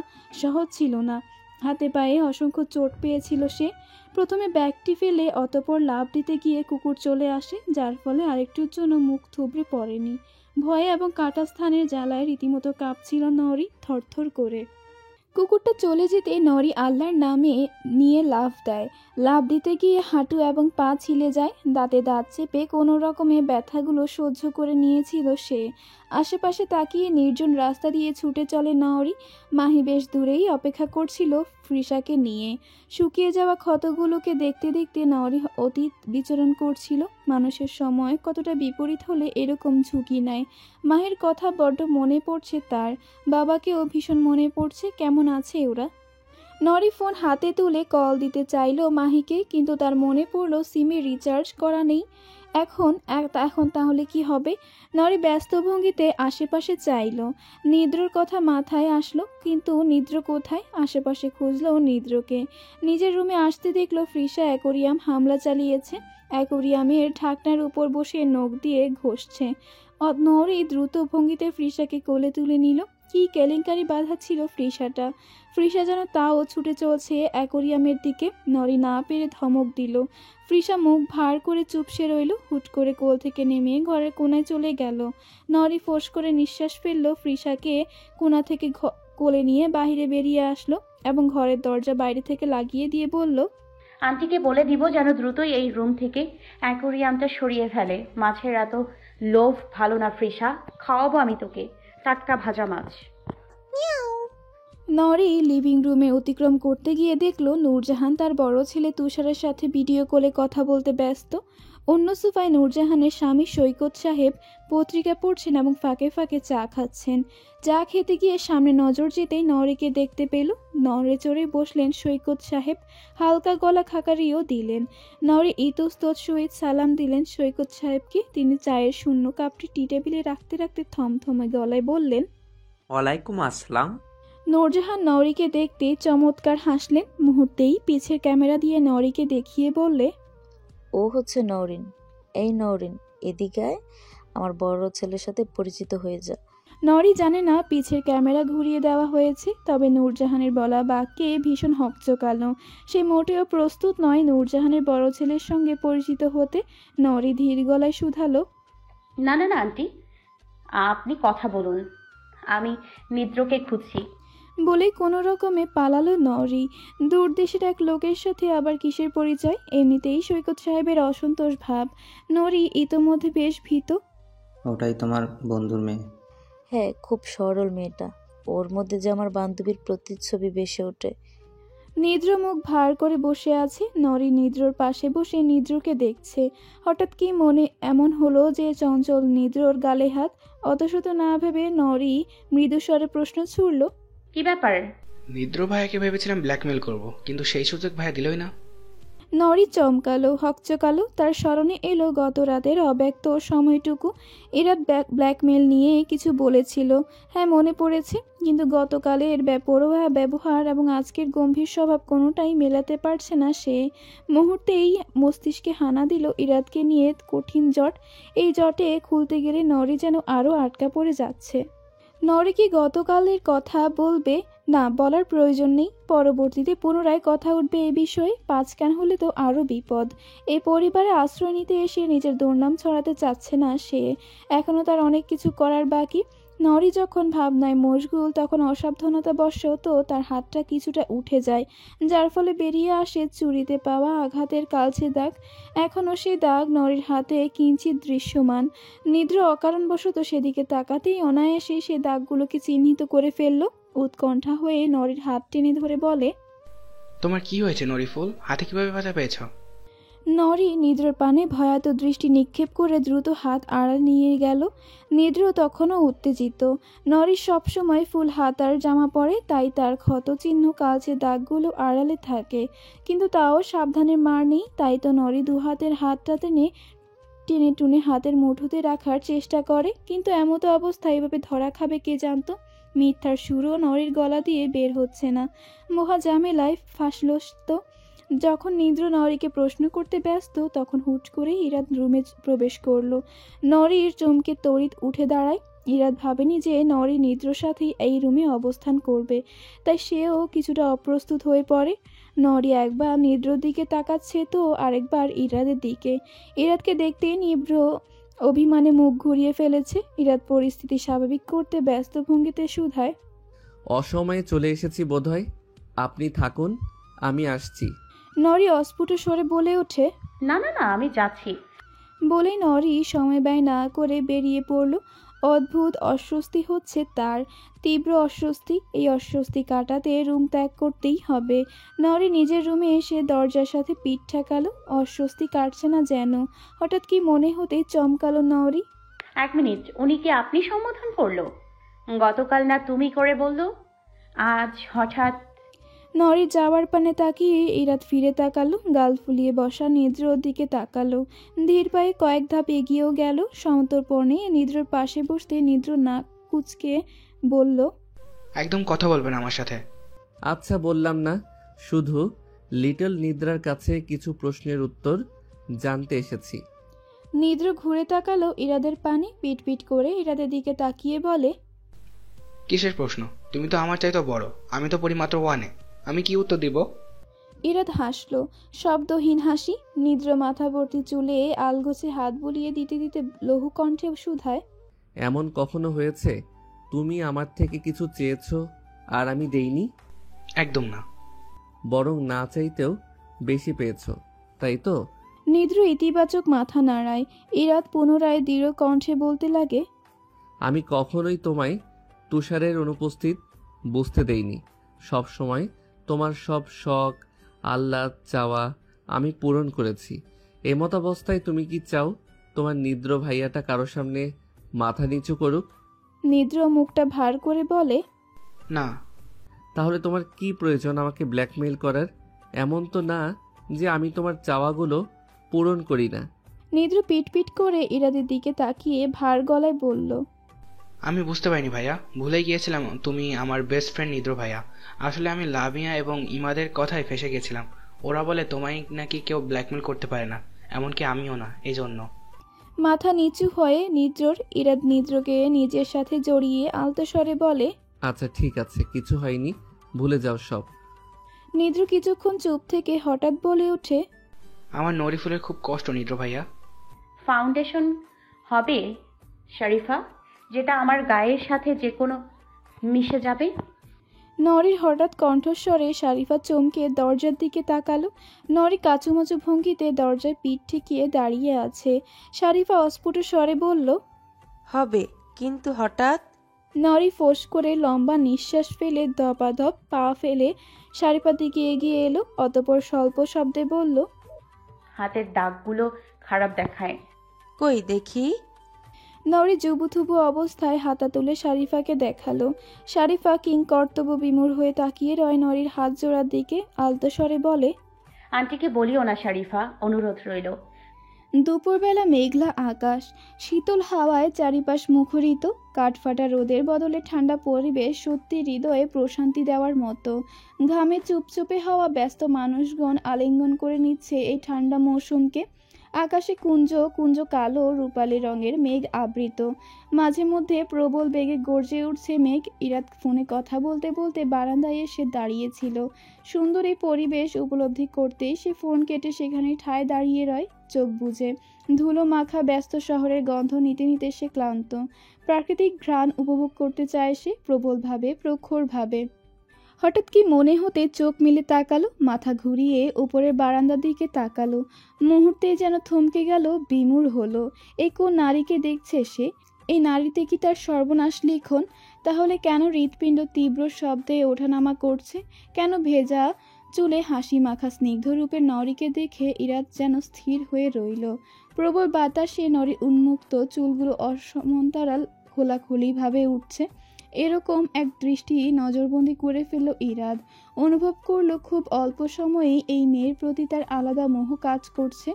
সহজ ছিল না। হাতে পায়ে অসংখ্য চোট পেয়েছিল সে। প্রথমে ব্যাগটি ফেলে অতঃপর লাফ দিতে গিয়ে কুকুর চলে আসে, যার ফলে আরেকটুর জন্য মুখ থুবড়ে পড়েনি। ভয়ে এবং কাটা স্থানের জ্বালায় রীতিমতো কাঁপছিল নরি থরথর করে। কুকুরটা চলে যেতে নরি আল্লাহর নামে নিয়ে লাফ দেয়। লাফ দিতে গিয়ে হাঁটু এবং পা ছিলে যায়। দাঁতে দাঁত চেপে কোনো রকমে ব্যথাগুলো সহ্য করে নিয়েছিল সে। আশেপাশে তাকিয়ে নির্জন রাস্তা দিয়ে ছুটে চলে নরি। মাহি বেশ দূরেই অপেক্ষা করছিল ফ্রিসাকে নিয়ে। শুকিয়ে যাওয়া ক্ষতগুলোকে দেখতে দেখতে নরি অতীত বিচরণ করছিল। মানুষের সময় কতটা বিপরীত হলে এরকম ঝুঁকি নেয়। মাহির কথা বড্ড মনে পড়ছে তার, বাবাকেও ভীষণ মনে পড়ছে। কেমন আছে ওরা? নরি ফোন হাতে তুলে কল দিতে চাইল মাহিকে, কিন্তু তার মনে পড়ল সিমে রিচার্জ করা নেই। এখন তাহলে কি হবে? নরি ব্যস্ত ভঙ্গিতে আশেপাশে চাইল। নিদ্রর কথা মাথায় আসলো, কিন্তু নিদ্র কোথায়? আশেপাশে খুঁজলো নিদ্রকে। নিজের রুমে আসতে দেখলো ফ্রিসা অ্যাকোরিয়াম হামলা চালিয়েছে। অ্যাকোরিয়ামের ঢাকনার উপর বসে নখ দিয়ে ঘষছে। নরি দ্রুত ভঙ্গিতে ফ্রিসাকে কোলে তুলে নিল। কি কেলেঙ্কারি বাধা ছিল ফ্রিসাটা! ফ্রিসা যেন তাও ছুটে চলছে অ্যাকোরিয়ামের দিকে। নরি না পেরে ধমক দিল। ফ্রিসা মুখ ভার করে চুপসে রইল। হুট করে কোল থেকে নেমে ঘরের কোনায় চলে গেল। নরি ফোঁস করে নিঃশ্বাস ফেলল। ফ্রিসাকে কোনা থেকে কোলে নিয়ে বাইরে বেরিয়ে আসলো এবং ঘরের দরজা বাইরে থেকে লাগিয়ে দিয়ে বলল, আন্টিকে বলে দিব যেন দ্রুতই এই রুম থেকে অ্যাকোরিয়ামটা সরিয়ে ফেলে। মাছের এত লোভ ভালো না ফ্রিসা, খাওয়াবো আমি তোকে টাটকা ভাজা মাছ। নরি লিভিং রুমে অতিক্রম করতে গিয়ে দেখলো নূরজাহান তার বড় ছেলে তুষারের সাথে ভিডিও কলে কথা বলতে ব্যস্ত। অন্য সোফায় নূরজাহানের স্বামী সৈকত সাহেব পত্রিকা পড়ছেন এবং ফাঁকে ফাঁকে চা খাচ্ছেন। চা খেতে গিয়ে সামনে নজর যেতেই নরিকে দেখতে পেল। নড়ে চড়ে বসলেন সৈকত সাহেব, হালকা গলা খাকারিও দিলেন। নরি ইতস্তত সহিত সালাম দিলেন সৈকত সাহেবকে। তিনি চায়ের শূন্য কাপটি টি টেবিলে রাখতে রাখতে থমথমে গলায় বললেন, ওয়ালাইকুম আসসালাম। নূরজাহান নরিকে দেখতে চমৎকার হাসলেন। মুহূর্তেই পিছের ক্যামেরা দিয়ে নরিকে দেখিয়ে বললে, ও হচ্ছে নওরিন। এই নওরিন, এদিকে আয়, আমার বড় ছেলের সাথে পরিচিত হয়ে যা। নরি জানে না পিছের ক্যামেরা ঘুরিয়ে দেওয়া হয়েছে, তবে নূরজাহানের বলা বাক্যে ভীষণ হকচকালো। সে মোটেও প্রস্তুত নয় নূরজাহানের বড় ছেলের সঙ্গে পরিচিত হতে। নরি ধীর গলায় শুধালো, না না না আন্টি, আপনি কথা বলুন, আমি নিদ্রকে খুঁজছি। বলে কোনো রকমে পালালো নরি। দূর দেশের এক লোকের সাথে আবার কিসের পরিচয়? এমনিতেই সৈকত সাহেবের অসন্তোষ ভাব। নরি ইতোমধ্যে বেশ ভীত। ওটাই তোমার বন্ধুর মেয়ে? হ্যাঁ, খুব সরল মেয়েটা। ওর মধ্যে যে আমার বান্ধবীর প্রতিচ্ছবি ভেসে ওঠে। নিদ্র মুখ ভার করে বসে আছে। নরি নিদ্রর পাশে বসে নিদ্রকে দেখছে। হঠাৎ কি মনে এমন হলো যে চঞ্চল নিদ্রর গালে হাত। অতশত না ভেবে নরি মৃদুস্বরে প্রশ্ন ছুড়ল, কি ব্যাপার? নিদ্র ভাইয়াকে ভেবেছিলাম ব্ল্যাকমেল করব, কিন্তু সেই সুযোগ ভাইয়া দিলই না। নরি চমকালো, হকচকালো। তার স্মরণে এলো গত রাতের অব্যক্ত সময়টুকু। এরাত ব্ল্যাকমেল নিয়ে কিছু বলেছিল, হ্যাঁ মনে পড়েছে। কিন্তু গতকালের বেপরোয়া ব্যবহার এবং আজকের গম্ভীর স্বভাব কোনোটাই মেলাতে পারছে না সে। মুহূর্তেই মস্তিষ্কে হানা দিল ইরাতকে নিয়ে কঠিন জট। এই জটে খুলতে গেলে নরি যেন আরও আটকা পড়ে যাচ্ছে। নরি কি গতকালের কথা বলবে? না, বলার প্রয়োজন নেই। পরবর্তীতে পুনরায় কথা উঠবে এ বিষয়ে। পাঁচকান হলে তো আরও বিপদ। এই পরিবারে আশ্রয় নিতে এসে নিজের দুর্নাম ছড়াতে চাচ্ছে না সে। এখনও তার অনেক কিছু করার বাকি। নরি যখন ভাবনায় মশগুল, তখন অসাবধানতাবশত তার হাতটা কিছুটা উঠে যায়, যার ফলে বেরিয়ে আসে চুরিতে পাওয়া আঘাতের কালচে দাগ। এখনও সেই দাগ নরির হাতে কিঞ্চিৎ দৃশ্যমান। নিদ্র অকারণবশত সেদিকে তাকাতেই অনায়াসে সে দাগগুলোকে চিহ্নিত করে ফেলল। উৎকণ্ঠা হয়ে নরির হাত টেনে ধরে বলে, তোমার কি হয়েছে নরিফুল? হাতে কিভাবে ব্যথা পেয়েছ? নরি নিদ্রর পানে ভয়াত দৃষ্টি নিক্ষেপ করে দ্রুত হাত আড়াল নিয়ে গেল। নিদ্র তখনও উত্তেজিত। নরি সবসময় ফুল হাতার জামা পরে, তাই তার ক্ষতচিহ্ন কালচে দাগগুলো আড়ালে থাকে। কিন্তু তাও সাবধানের মার নেই। তাই তো নরি দুহাতের হাতটা টেনে টুনে হাতের মুঠোতে রাখার চেষ্টা করে। কিন্তু এমতো অবস্থায় এভাবে ধরা খাবে কে জানতো? মিথ্যার সুরও নরির গলা দিয়ে বের হচ্ছে না। মহা ঝামেলায় ফাঁসল তো। যখন নিদ্র নরিকে প্রশ্ন করতে ব্যস্ত, তখন হুট করে ইরাত রুমে প্রবেশ করলো। নরির চমকে তড়িৎ উঠে দাঁড়ায়। ইরাদ ভাবেনি যে নরি নিদ্রর সাথে এই রুমে অবস্থান করবে, তাই সেও কিছুটা অপ্রস্তুত হয়ে পড়ে। নরি একবার নিদ্রর দিকে তাকাচ্ছে তো আরেকবার ইরাদের দিকে। ইরাদকে দেখতেই নিব্র অভিমানে মুখ ঘুরিয়ে ফেলেছে। ইরাদ পরিস্থিতি স্বাভাবিক করতে ব্যস্ত ভঙ্গিতে শুধায়, অসময়ে চলে এসেছি বোধহয়, আপনি থাকুন, আমি আসছি। নরি অস্ফুট স্বরে বলে ওঠে, না না না, আমি যাচ্ছি। বলেই নরি সময় ব্যয় না করে বেরিয়ে পড়ল। অদ্ভুত অস্বস্তি হচ্ছে তার, তীব্র অস্বস্তি। এই অস্বস্তি কাটাতে রুম ত্যাগ করতেই হবে। নরি নিজের রুমে এসে দরজার সাথে পিঠ ঠেকালো। অস্বস্তি কাটছে না যেন। হঠাৎ কি মনে হতে চমকালো নরি। 1 মিনিট, উনি কি আপনি সম্বোধন করলো? গতকাল না তুমি করে বললো, আজ হঠাৎ? নরি যাওয়ার পানে তাকিয়ে ইরাদ ফিরে তাকালো। গাল ফুলিয়ে বসা নিদ্রর দিকে তাকালো। ধীর পায়ে কয়েক ধাপ এগিয়েও গেল। সমতর্পণে নিদ্রর পাশে বসতে নিদ্র নাক কুচকে বলল, একদম কথা বলবেন আমার সাথে। আচ্ছা বললাম না, শুধু লিটল নিদ্রার কাছে কিছু প্রশ্নের উত্তর জানতে এসেছি। নিদ্র ঘুরে তাকালো ইরাদের পানে। পিট পিট করে ইরাদের দিকে তাকিয়ে বলে, কিসের প্রশ্ন? তুমি তো আমার চাইতে বড়, আমি তো পড়ি মাত্র 1-এ। আমি কি উত্তর দিব? ইরাদ হাসলো, শব্দহীন হাসি। নিদ্র মাথা ভর্তি চুলে আলগোছে হাত বুলিয়ে দিতে দিতে লঘু কণ্ঠে শুধায়, এমন কখনো হয়েছে তুমি আমার থেকে কিছু চেয়েছো আর আমি দেইনি? একদম না। বরং না চাইতেও বেশি পেয়েছো, তাই তো? নিদ্র ইতিবাচক মাথা নাড়ায়। ইরাদ পুনরায় দৃঢ় কণ্ঠে বলতে লাগে, আমি কখনোই তোমায় তুষারের অনুপস্থিত বুঝতে দেইনি। সব সময় তোমার সব শখ আহ্লাদ চাওয়া আমি পূরণ করেছি। এমতাবস্থায় তুমি কি চাও তোমার নিদ্র ভাইয়াটা কারো সামনে মাথা নিচু করুক? নিদ্র মুখটা ভার করে বলে, না। তাহলে তোমার কি প্রয়োজন আমাকে ব্ল্যাকমেইল করার? এমন তো না যে আমি তোমার চাওয়াগুলো পূরণ করি না। নিদ্র পিট পিট করে ইরাদের দিকে তাকিয়ে ভার গলায় বলল, আমি বুঝতে পারিনি ভাইয়া, ভুলে গিয়েছিলাম তুমি আমার বেস্ট ফ্রেন্ড নিদ্র ভাইয়া। আসলে আমি লামিয়া এবং ইমাদের কথায় ফেসে গেছিলাম। ওরা বলে তোমায় নাকি কেউ ব্ল্যাকমেল করতে পারে না, এমনকি আমিও না, এই জন্য। মাথা নিচু হয়ে নিদ্রর ইরাদ নিদ্রকে নিজের সাথে জড়িয়ে আলতো স্বরে বলে, আচ্ছা ঠিক আছে, কিছু হয়নি, ভুলে যাও সব। নিদ্র কিছুক্ষণ চুপ থেকে হঠাৎ বলে ওঠে, আমার নরিফুলের খুব কষ্ট নিদ্র ভাইয়া। ফাউন্ডেশন হবে শরীফা, যেটা আমার গায়ের সাথে যে কোনো মিশে যাবে। নরির হঠাৎ কণ্ঠস্বরে শারিফা চমকে দরজার দিকে তাকালো। নরি কাচুমাচু ভঙ্গিতে দরজায় পিঠ ঠেকিয়ে দাঁড়িয়ে আছে। শারিফা অস্ফুট স্বরে বলল, হবে, কিন্তু হঠাৎ? নরি ফোঁস করে লম্বা নিঃশ্বাস ফেলে দপাধপ পা ফেলে শারিফার দিকে এগিয়ে এলো। অতঃপর স্বল্প শব্দে বলল, হাতের দাগগুলো খারাপ দেখায়। কই দেখি। নরি জুবুথুবু অবস্থায় হাতা তুলে শারিফাকে দেখালো। শারিফা কিং কর্তব্য বিমূঢ় হয়ে তাকিয়ে রয় নরির হাত জোড়ার দিকে। আলতো স্বরে বলে, আন্টিকে বলিও না শরীফা, অনুরোধ রইল। দুপুরবেলা মেঘলা আকাশ, শীতল হাওয়ায় চারিপাশ মুখরিত। কাঠফাটা রোদের বদলে ঠান্ডা পরিবেশ সত্যি হৃদয়ে প্রশান্তি দেওয়ার মতো। ঘামে চুপচুপে হওয়া ব্যস্ত মানুষগণ আলিঙ্গন করে নিচ্ছে এই ঠান্ডা মৌসুমকে। আকাশে কুঞ্জ কুঞ্জ কালো রূপালি রঙের মেঘ আবৃত। মাঝে মধ্যে প্রবল বেগে গর্জে উঠছে মেঘ। ইরাদ ফোনে কথা বলতে বলতে বারান্দায় এসে দাঁড়িয়েছিল। সুন্দর এই পরিবেশ উপলব্ধি করতেই সে ফোন কেটে সেখানে ঠায় দাঁড়িয়ে রয়, চোখ বুজে। ধুলো মাখা ব্যস্ত শহরের গন্ধ নিতে নিতে সে ক্লান্ত। প্রাকৃতিক ঘ্রাণ উপভোগ করতে চায় সে প্রবলভাবে, প্রখরভাবে। হঠাৎ কি মনে হতে চোখ মেলে তাকালো, মাথা ঘুরিয়ে উপরের বারান্দার দিকে তাকালো। মুহূর্তেই যেন থমকে গেল, বিমূঢ় হলো। এই কোন নারীকে দেখছে সে? এই নারীতে কি তার সর্বনাশ লিখন? তাহলে কেন হৃৎপিণ্ড তীব্র শব্দে ওঠানামা করছে? কেন ভেজা চুলে হাসি মাখা স্নিগ্ধ রূপের নরীকে দেখে ইরাদ যেন স্থির হয়ে রইল। প্রবল বাতাসে নরীর উন্মুক্ত চুলগুলো অসমান্তরাল খোলাখুলিভাবে উঠছে। এরকম এক দৃষ্টি নজরবন্দি করে ফেলল ইরাদ। অনুভব করলো খুব অল্প সময়েই এই মেয়ের প্রতি তার আলাদা মোহ কাজ করছে।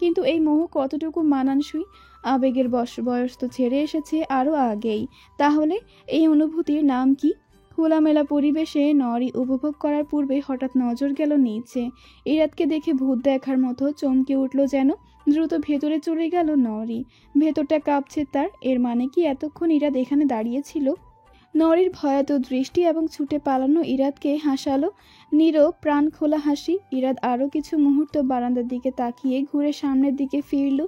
কিন্তু এই মোহ কতটুকু মানানসই? আবেগের বয়স তো ছেড়ে এসেছে আরও আগেই। তাহলে এই অনুভূতির নাম কি? খোলামেলা পরিবেশে নরি উপভোগ করার পূর্বে হঠাৎ নজর গেল নিচে। ইরাদকে দেখে ভূত দেখার মতো চমকে উঠল যেন। দ্রুত ভেতরে চলে গেল নরি। ভেতরটা কাঁপছে তার। এর মানে কি এতক্ষণ ইরাদ এখানে দাঁড়িয়েছিল? নরির ভয়াত দৃষ্টি এবং ছুটে পালানো ইরাদকে হাসালো নীরব প্রাণ খোলা হাসি। ইরাদ আরও কিছু মুহূর্ত বারান্দার দিকে তাকিয়ে ঘুরে সামনের দিকে ফিরল।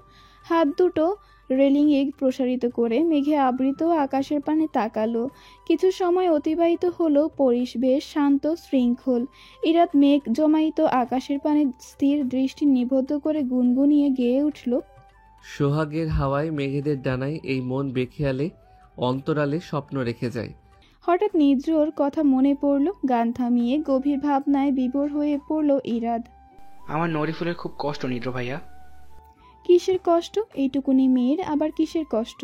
হাত দুটো রেলিংয়ে প্রসারিত করে মেঘে আবৃত আকাশের পানে তাকালো। কিছু সময় অতিবাহিত হলো পরিবেশ শান্ত শৃঙ্খল। ইরাদ মেঘ জমায়িত আকাশের পানে স্থির দৃষ্টি নিবদ্ধ করে গুনগুনিয়ে গেয়ে উঠল, সোহাগের হাওয়ায় মেঘেদের ডানায় এই মন বেখেয়ালে অন্তরালে স্বপ্ন রেখে যায়। হঠাৎ নিদ্রর কথা মনে পড়ল। গান থামিয়ে গভীর ভাবনায় বিভোর হয়ে পড়ল ইরাদ। আমার নরি ফুলের খুব কষ্ট নিদ্র ভাইয়া। কিসের কষ্ট? এইটুকুনি মেয়ের আবার কিসের কষ্ট?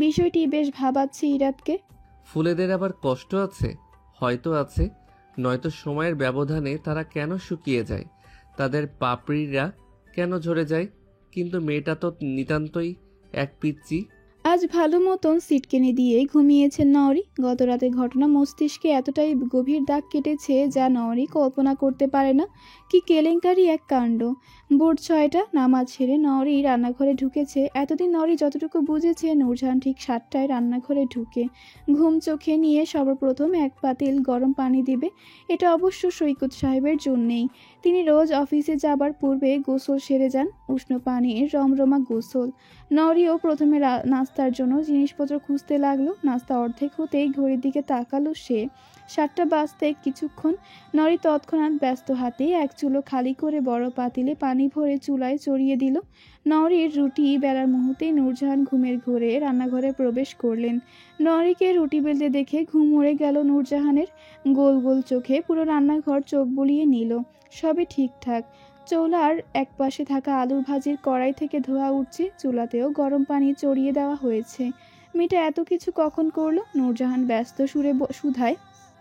বিষয়টি বেশ ভাবাচ্ছে ইরাদকে। ফুলেদের আবার কষ্ট আছে? হয়তো আছে, নয়তো সময়ের ব্যবধানে তারা কেন শুকিয়ে যায়, তাদের পাপড়িরা কেন ঝরে যায়। কিন্তু মেয়েটা তো নিতান্তই এক পিচ্চি। আজ ভালো মতন সিটকেনে দিয়ে ঘুমিয়েছেন নওরি। গত রাতের ঘটনা মস্তিষ্কে এতটাই গভীর দাগ কেটেছে যা নওরি কল্পনা করতে পারে না। কি কেলেঙ্কারি এক কাণ্ড। ভোর 6টা নামাজ ছেড়ে নওরি রান্নাঘরে ঢুকেছে। এতদিন নওরি যতটুকু বুঝেছে নূরজাহান ঠিক 7টায় রান্নাঘরে ঢুকে ঘুম চোখে নিয়ে সর্বপ্রথম এক পাতিল গরম পানি দিবে। এটা অবশ্য সৈকত সাহেবের জন্যেই। তিনি রোজ অফিসে যাবার পূর্বে গোসল সেরে যান। উষ্ণ পানির রমরমা গোসল। নওরিও প্রথমে নাস্তার জন্য জিনিসপত্র খুঁজতে লাগলো। নাস্তা অর্ধেক হতেই ঘড়ির দিকে তাকালো সে। 7টা বাজতে কিছুক্ষণ। নরি তৎক্ষণাৎ ব্যস্ত হাতে এক চুলো খালি করে বড় পাতিলে পানি ভরে চুলায় চড়িয়ে দিল। নরির রুটি বেলার মুহূর্তেই নূরজাহান ঘুমের ঘোরে রান্নাঘরে প্রবেশ করলেন। নরিকে রুটি বেলতে দেখে ঘুম উড়ে গেল নূরজাহানের। গোল গোল চোখে পুরো রান্নাঘর চোখ বুলিয়ে নিল। সবই ঠিকঠাক। চৌলার একপাশে থাকা আলুর ভাজির কড়াই থেকে ধোঁয়া উঠছে। চুলাতেও গরম পানি চড়িয়ে দেওয়া হয়েছে। মেয়েটা এত কিছু কখন করলো? নূরজাহান ব্যস্ত সুরে শুধায়,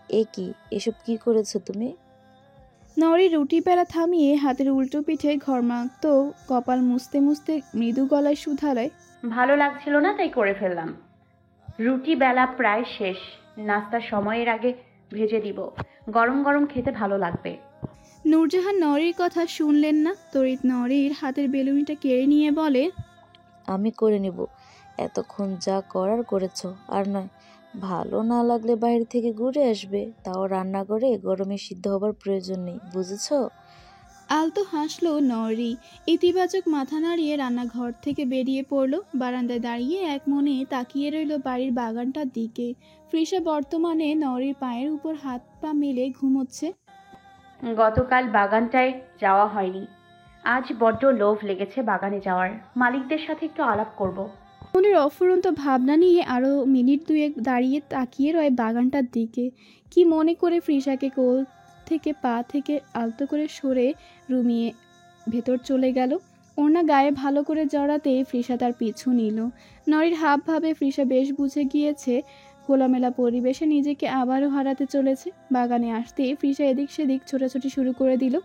এ কি, এসব কি করেছো তুমি? নরি রুটি বেলা থামিয়ে হাতের উল্টো পিঠে ঘর্মাক্ত কপাল মুছতে মুছতে মৃদু গলায় শুধালয়, ভালো লাগছিল না তাই করে ফেললাম। রুটি বেলা প্রায় শেষ। নাস্তার সময়ের আগে ভেজে দিব, গরম গরম খেতে ভালো লাগবে। নূরজাহান নরির কথা শুনলেন না। তড়িৎ নরির হাতের বেলুনিটা কেড়ে নিয়ে বলে, আমি করে নিব। এতক্ষণ যা করার করেছো, আর নয়। ভালো না লাগলে বাইরে থেকে ঘুরে আসবে, তাও রান্না করে গরমে সিদ্ধ হবার প্রয়োজন নেই, বুঝেছো? আলতো হাসলো নরি। ইতিবাচক মাথা নাড়িয়ে রান্নাঘর থেকে বেরিয়ে পড়ল। বারান্দায় দাঁড়িয়ে এক মনে তাকিয়ে রইল বাড়ির বাগানটার দিকে। ফ্রিসা বর্তমানে নরির পায়ের উপর হাত পা মেলে ঘুমোচ্ছে। গতকাল বাগানটায় যাওয়া হয়নি। আজ বড্ড লোভ লেগেছে বাগানে যাওয়ার। মালিকদের সাথে একটু আলাপ করব। মনের অফুরন্ত ভাবনা নিয়ে আরও মিনিট দুয়েক দাঁড়িয়ে তাকিয়ে রয় বাগানটার দিকে। কি মনে করে ফ্রিসাকে কোল থেকে পা থেকে আলতো করে সরে রুমিয়ে ভেতর চলে গেল। ওড়না গায়ে ভালো করে জড়াতে ফ্রিসা তার পিছু নিল। নরির হাব ভাবে ফ্রিসা বেশ বুঝে গিয়েছে খোলামেলা পরিবেশে নিজেকে আবারও হারাতে চলেছে। বাগানে আসতে ফ্রিসা এদিক সেদিক ছোটাছুটি শুরু করে দিল।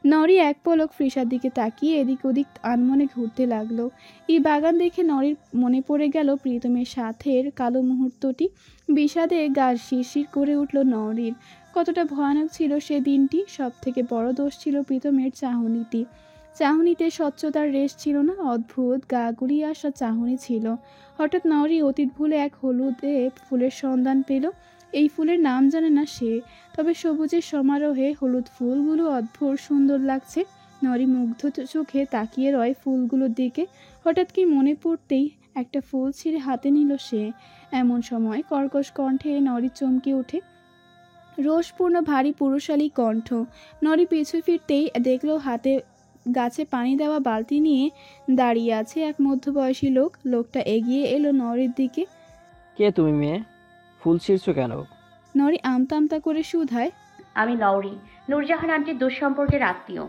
নরি এক পলক ফ্রিসার দিকে তাকিয়ে এদিক ওদিক আনমনে ঘুরতে লাগলো। এই বাগান দেখে নরির মনে পড়ে গেল প্রীতমের সাথের কালো মুহূর্তটি। বিষাদে গা শিরশির করে উঠল নরির। কতটা ভয়ানক ছিল সে দিনটি। সব থেকে বড় দোষ ছিল প্রীতমের চাহনিটি। চাহনিতে স্বচ্ছতার রেশ ছিল না, অদ্ভুত গা গুলিয়ে আসা চাহনি ছিল। হঠাৎ নরি অতীত ভুলে এক হলুদে ফুলের সন্ধান পেল। এই ফুলের নাম জানে না সে, তবে সবুজের সমারোহে হলুদ ফুলগুলো অদ্ভুত সুন্দর লাগছে। নরি মুগ্ধ চোখে তাকিয়ে রয় ফুলগুলোর দিকে। হঠাৎ কি মনে পড়তেই একটা ফুল ছিঁড়ে হাতে নিল সে। এমন সময় কর্কশ কণ্ঠে নরি চমকে ওঠে। রোষপূর্ণ ভারী পুরুষালী কণ্ঠ। নরি পিছু ফিরতেই দেখলো হাতে গাছে পানি দেওয়া বালতি নিয়ে দাঁড়িয়ে আছে এক মধ্যবয়সী লোক। লোকটা এগিয়ে এলো নরির দিকে। কে তুমি মেয়ে? ফুল ছিঁড়ছো কেন? নরি আমতা আমতা করে শুধায়, আমি নওরি, নূরজাহান আন্টির দুঃসম্পর্কের আত্মীয়।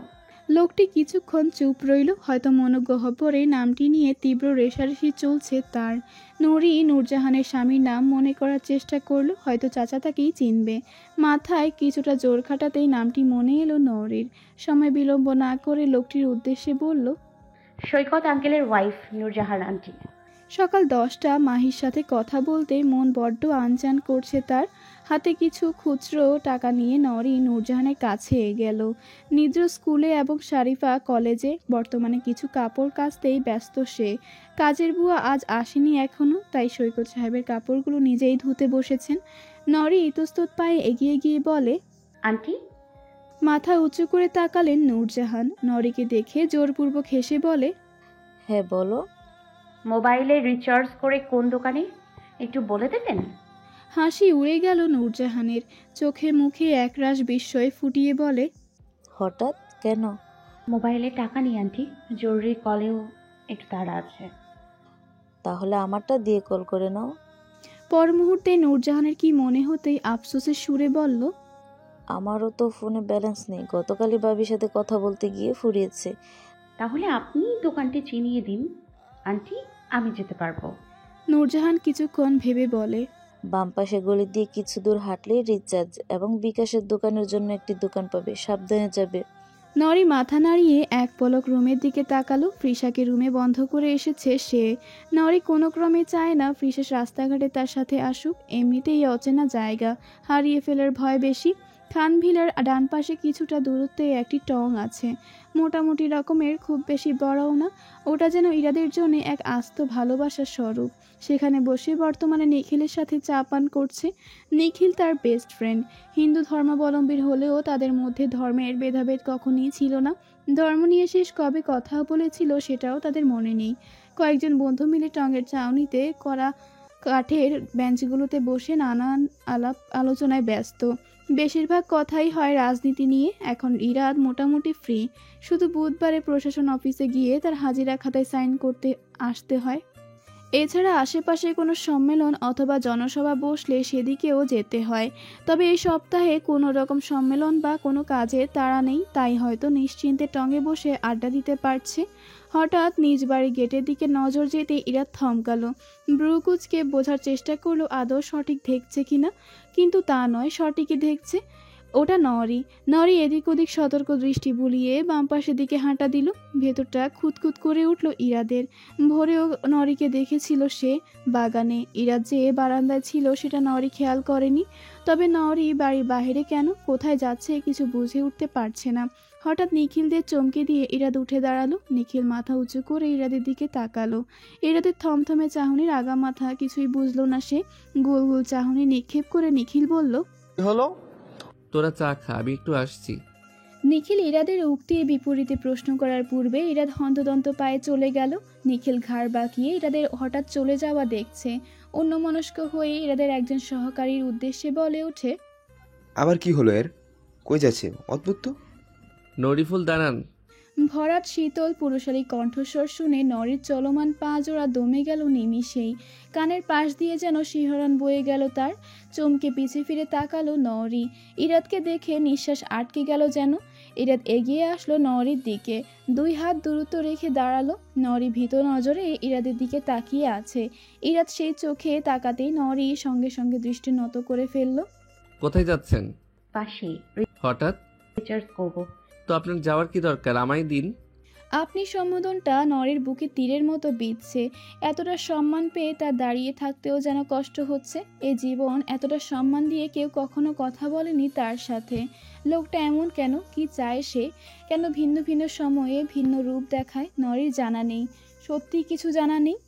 লোকটি কিছুক্ষণ চুপ রইল। হয়তো মনোগহ্বরে নামটি নিয়ে তীব্র রেশারেশি চলছে তার। নূরি নূরজাহানের স্বামীর নাম মনে করার চেষ্টা করলো। হয়তো চাচা তাকেই চিনবে। মাথায় কিছুটা জোর খাটাতেই নামটি মনে এলো নওরির। সময় বিলম্ব না করে লোকটির উদ্দেশ্যে বলল, সৈকত আঙ্কেলের ওয়াইফ নূরজাহান আন্টি। সকাল 10টা মাহির সাথে কথা বলতে মন বড্ড আনচান করছে তার। হাতে কিছু খুচরো টাকা নিয়ে নরি নূরজাহানের কাছে গেল। নিদ্র স্কুলে এবং শারিফা কলেজে বর্তমানে কিছু কাপড় কাচতেই ব্যস্ত সে। কাজের বুয়া আজ আসেনি এখনো, তাই সৈকত সাহেবের কাপড়গুলো নিজেই ধুতে বসেছেন। নরি ইতস্তত পায়ে এগিয়ে গিয়ে বলে, আন্টি। মাথা উঁচু করে তাকালেন নূরজাহান। নরিকে দেখে জোরপূর্বক হেসে বলে, হ্যাঁ বলো। মোবাইলে রিচার্জ করে কোন দোকানে একটু বলে দেবেন? হাসি উড়ে গেল নূরজাহানের। চোখে মুখে একরাশ বিস্ময় ফুটিয়ে বলে, হঠাৎ কেন? মোবাইলে টাকা নেই আন্টি, জরুরি কলেও একটু তাড়া আছে। তাহলে আমারটা দিয়ে কল করে নাও। পর মুহূর্তে নূরজাহানের কি মনে হতেই আফসোসের সুরে বলল, আমারও তো ফোনে ব্যালেন্স নেই, গতকালই বাবির সাথে কথা বলতে গিয়ে ফুরিয়েছে। তাহলে আপনি দোকানটি চিনিয়ে দিন আন্টি, আমি যেতে পারবো। নূরজাহান কিছুক্ষণ ভেবে বলে, বাম পাশে গলি দিয়ে কিছু দূর হাঁটলেই রিচার্জ এবং বিকাশের দোকানের জন্য একটি দোকান পাবে, সাবধানে যাবে। নরি মাথা নাড়িয়ে এক পলক রুমের দিকে তাকালো। ফ্রিসাকে রুমে বন্ধ করে এসেছে সে। নরি কোনো ক্রমে চায় না ফ্রিসা রাস্তাঘাটে তার সাথে আসুক। এমনিতেই অচেনা জায়গা, হারিয়ে ফেলার ভয় বেশি। খানভিলার ডান পাশে কিছুটা দূরত্বে একটি টং আছে, মোটামুটি রকমের, খুব বেশি বড়ও না। ওটা যেন ইরাদের জন্য এক আস্ত ভালোবাসার স্বরূপ। সেখানে বসে বর্তমানে নিখিলের সাথে চা পান করছে। নিখিল তার বেস্ট ফ্রেন্ড। হিন্দু ধর্মাবলম্বীর হলেও তাদের মধ্যে ধর্মের ভেদাভেদ কখনই ছিল না। ধর্ম নিয়ে শেষ কবে কথা বলেছিল সেটাও তাদের মনে নেই। কয়েকজন বন্ধু মিলে টঙের চাউনিতে করা কাঠের বেঞ্চগুলোতে বসে নানান আলাপ আলোচনায় ব্যস্ত। বেশিরভাগ কথাই হয় রাজনীতি নিয়ে। এখন ইরাদ মোটামুটি ফ্রি, শুধু বুধবারে প্রশাসন অফিসে গিয়ে তার হাজিরা খাতায় সাইন করতে আসতে হয়। এছাড়া আশেপাশে কোনো সম্মেলন অথবা জনসভা বসলে সেদিকেও যেতে হয়। তবে এই সপ্তাহে কোনো রকম সম্মেলন বা কোনো কাজের তাড়া নেই, তাই হয়তো নিশ্চিন্তে টঙে বসে আড্ডা দিতে পারছে। হঠাৎ নিজ বাড়ির গেটের দিকে নজর যেতে ইরাদ থমকালো। ব্রুকুচকে বোঝার চেষ্টা করলো আদৌ সঠিক দেখছে কিনা, কিন্তু তা নয়, সঠিকই দেখছে। ওটা নরি এদিক ওদিক সতর্ক দৃষ্টি বুলিয়ে বাম পাশের দিকে হাঁটা দিল। ভেতরটা খুঁতখুত করে উঠল ইরাদের। ভোরেও নরিকে দেখেছিল সে বাগানে। ইরাদ যে বারান্দায় ছিল সেটা নরি খেয়াল করেনি। তবে নরি বাড়ির বাইরে কেন, কোথায় যাচ্ছে কিছু বুঝে উঠতে পারছে না। হঠাৎ নিখিলদের চমকে দিয়ে ইরাদ উঠে দাঁড়ালো। নিখিল মাথা উঁচু করে ইরাদের দিকে তাকালো। ইরাদের থমথমে চাহনির আগা মাথা কিছুই বুঝলো না সে। গোল গোল চাহনি নিক্ষেপ করে নিখিল বলল, হলো? তোরা চা খা, আমি একটু আসছি। নিখিল ইরাদের উক্তির বিপরীতে প্রশ্ন করার পূর্বে ইরাদ হন্তদন্ত পায়ে চলে গেল। নিখিল ঘাড় বাঁকিয়ে ইরাদের হঠাৎ চলে যাওয়া দেখছে। অন্যমনস্ক হয়ে ইরাদের একজন সহকারীর উদ্দেশ্যে বলে ওঠে, আবার কি হলো এর? কই যাচ্ছে? অদ্ভুত তো। নরিফুল দাঁড়ান। ভরাট শীতল পুরুষালী কণ্ঠস্বর শুনে নরির চলমান পা জোড়া দমে গেল নিমিষেই। কানের পাশ দিয়ে যেন শিহরণ বয়ে গেল তার। চমকে পিছে ফিরে তাকালো নরি। ইরাদকে দেখে নিঃশ্বাস আটকে গেল যেন। ইরাদ এগিয়ে আসলো নরির দিকে, 2 হাত দূরত্ব রেখে দাঁড়ালো। নরি ভীত নজরে ইরাদের দিকে তাকিয়ে আছে। ইরাদ সেই চোখে তাকাতেই নরি সঙ্গে সঙ্গে দৃষ্টি নত করে ফেলল। কোথায় যাচ্ছেন? পাশে হঠাৎ? রিচার্জ করবো। তো আপনার যাওয়ার কি দরকার, আমায় দিন। আপনি সম্বোধনটা নরের বুকে তীরের মতো বিঁধছে। এতটা সম্মান পেয়ে তার দাঁড়িয়ে থাকতেও যেন কষ্ট হচ্ছে। এ জীবন এতটা সম্মান দিয়ে কেউ কখনো কথা বলেনি তার সাথে। লোকটা এমন কেন, কি চায় সে, কেন ভিন্ন ভিন্ন সময়ে ভিন্ন রূপ দেখায়? নরের জানা নেই, সত্যি কিছু জানা নেই।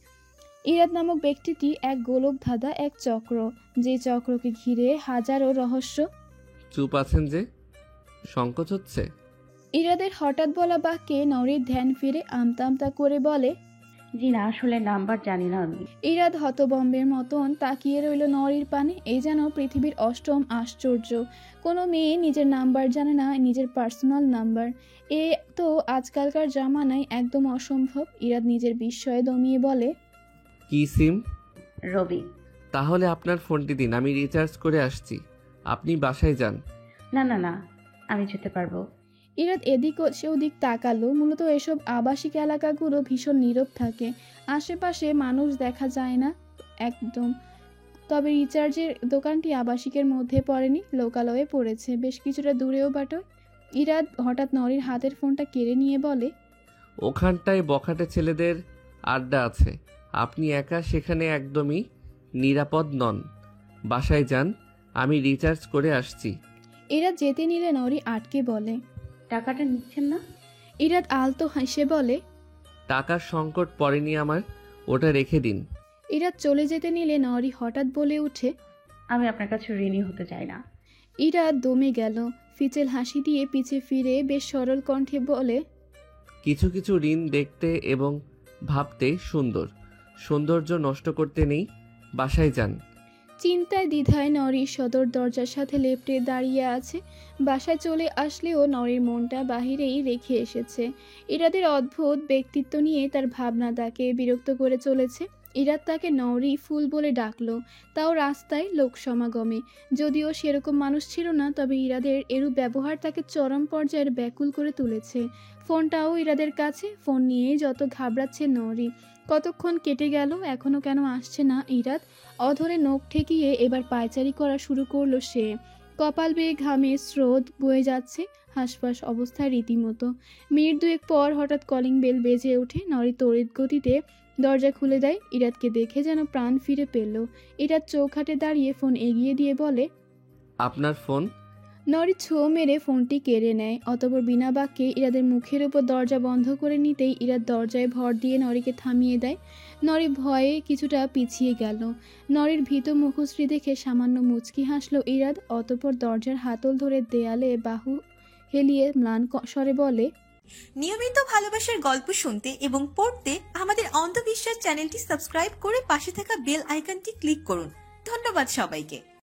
ইরাদ নামক ব্যক্তিটি এক গোলক ধাঁধা, এক চক্র, যে চক্রকে ঘিরে হাজারো রহস্য। চুপ আছেন যে, সংকোচ হচ্ছে? ইরাদের হঠাৎ বলা বাক্যে নরির ধ্যান ফিরে আমতা আমতা করে বলে, জি না, আসলে নাম্বার জানি না আমি। ইরাদ হতবম্বের মতন তাকিয়ে রইল নরির পানে। এই যেন পৃথিবীর অষ্টম আশ্চর্য। কোনো মেয়ে নিজের নাম্বার জানে না, নিজের পার্সোনাল নাম্বার। এ তো আজকালকার জামানায় একদম অসম্ভব। ইরাদ নিজের বিস্ময়ে দমিয়ে বলে, কি সিম? রবি। তাহলে আপনার ফোনটি দিন, আমি রিচার্জ করে আসছি। আপনি বাসায় যান। না না না, আমি যেতে পারবো। ইরাদ এদিক ওদিক তাকালো। মূলত এসব আবাসিক এলাকাগুলো ভীষণ নীরব থাকে, আশেপাশে মানুষ দেখা যায় না একদম। তবে রিচার্জের দোকানটি আবাসিকের মধ্যে পড়েনি, লোকালয়ে পড়েছে, বেশ কিছুটা দূরেও বাটো। ইরাদ হঠাৎ নরির হাতের ফোনটা কেড়ে নিয়ে বলে, ওখানটায় বখাটে ছেলেদের আড্ডা আছে, আপনি একা সেখানে একদমই নিরাপদ নন। বাসায় যান, আমি রিচার্জ করে আসছি। ইরাদ যেতে নিলে নরি আটকে বলে, টাকাটা নিচ্ছেন না? ইরাদ আলতো হেসে বলে, টাকার সংকট পড়েনি আমার, ওটা রেখে দিন। ইরাদ চলে যেতে নিলে নরি হঠাৎ বলে ওঠে, আমি আপনার কাছে ঋণী হতে চাই না। ইরাদ দমে গেল। ফিচেল হাসি দিয়ে পিছে ফিরে বেশ সরল কণ্ঠে বলে, কিছু কিছু ঋণ দেখতে এবং ভাবতে সুন্দর, সৌন্দর্য নষ্ট করতে নেই। বাসায় যান। চিন্তায় দ্বিধায় নরি সদর দরজার সাথে লেপ্টে দাঁড়িয়ে আছে। বাসায় চলে আসলেও নরির মনটা বাহিরেই রেখে এসেছে। ইরাদের অদ্ভুত ব্যক্তিত্ব নিয়ে তার ভাবনা তাকে বিরক্ত করে চলেছে। ইরাদ তাকে নরি ফুল বলে ডাকলো, তাও রাস্তায় লোক সমাগমে। যদিও সেরকম মানুষ ছিল না, তবে ইরাদের এরূপ ব্যবহার তাকে চরম পর্যায়ের ব্যাকুল করে তুলেছে। ফোনটাও ইরাদের কাছে, ফোন নিয়ে যত ঘাবড়াচ্ছে নরি। কতক্ষণ কেটে গেল, এখনো কেন আসছে না ইরাদ? অধরে নখ ঠেকিয়ে এবার পায়চারি করা শুরু করলো সে। কপাল বেয়ে ঘামের স্রোত বয়ে যাচ্ছে, হাঁসফাঁস অবস্থায় রীতিমতো। মিনিট দুয়েক পর হঠাৎ কলিং বেল বেজে ওঠে। নরি তড়িৎ গতিতে দরজা খুলে দেয়। ইরাদকে দেখে যেন প্রাণ ফিরে পেল। ইরাদ চৌখাটে দাঁড়িয়ে ফোন এগিয়ে দিয়ে বলে, আপনার ফোন। নরি ছো মেরে ফোনটি কেড়ে নেয়। অতঃপর বিনা বাক্যে ইরাদের মুখের উপর দরজা বন্ধ করে নিতেই ইরাদ দরজায় ভর দিয়ে নরিকে থামিয়ে দেয়। নরি ভয়ে কিছুটা পিছিয়ে গেল। নরির ভীত মুখশ্রী দেখে সামান্য মুচকি হাসল ইরাদ। অতঃপর দরজার হাতল ধরে দেয়ালে বাহু হেলিয়ে ম্লান স্বরে বলে, নিয়মিত ভালোবাসার গল্প শুনতে এবং পড়তে আমাদের অন্ধবিশ্বাস চ্যানেলটি সাবস্ক্রাইব করে পাশে থাকা বেল আইকনটি ক্লিক করুন। ধন্যবাদ সবাইকে।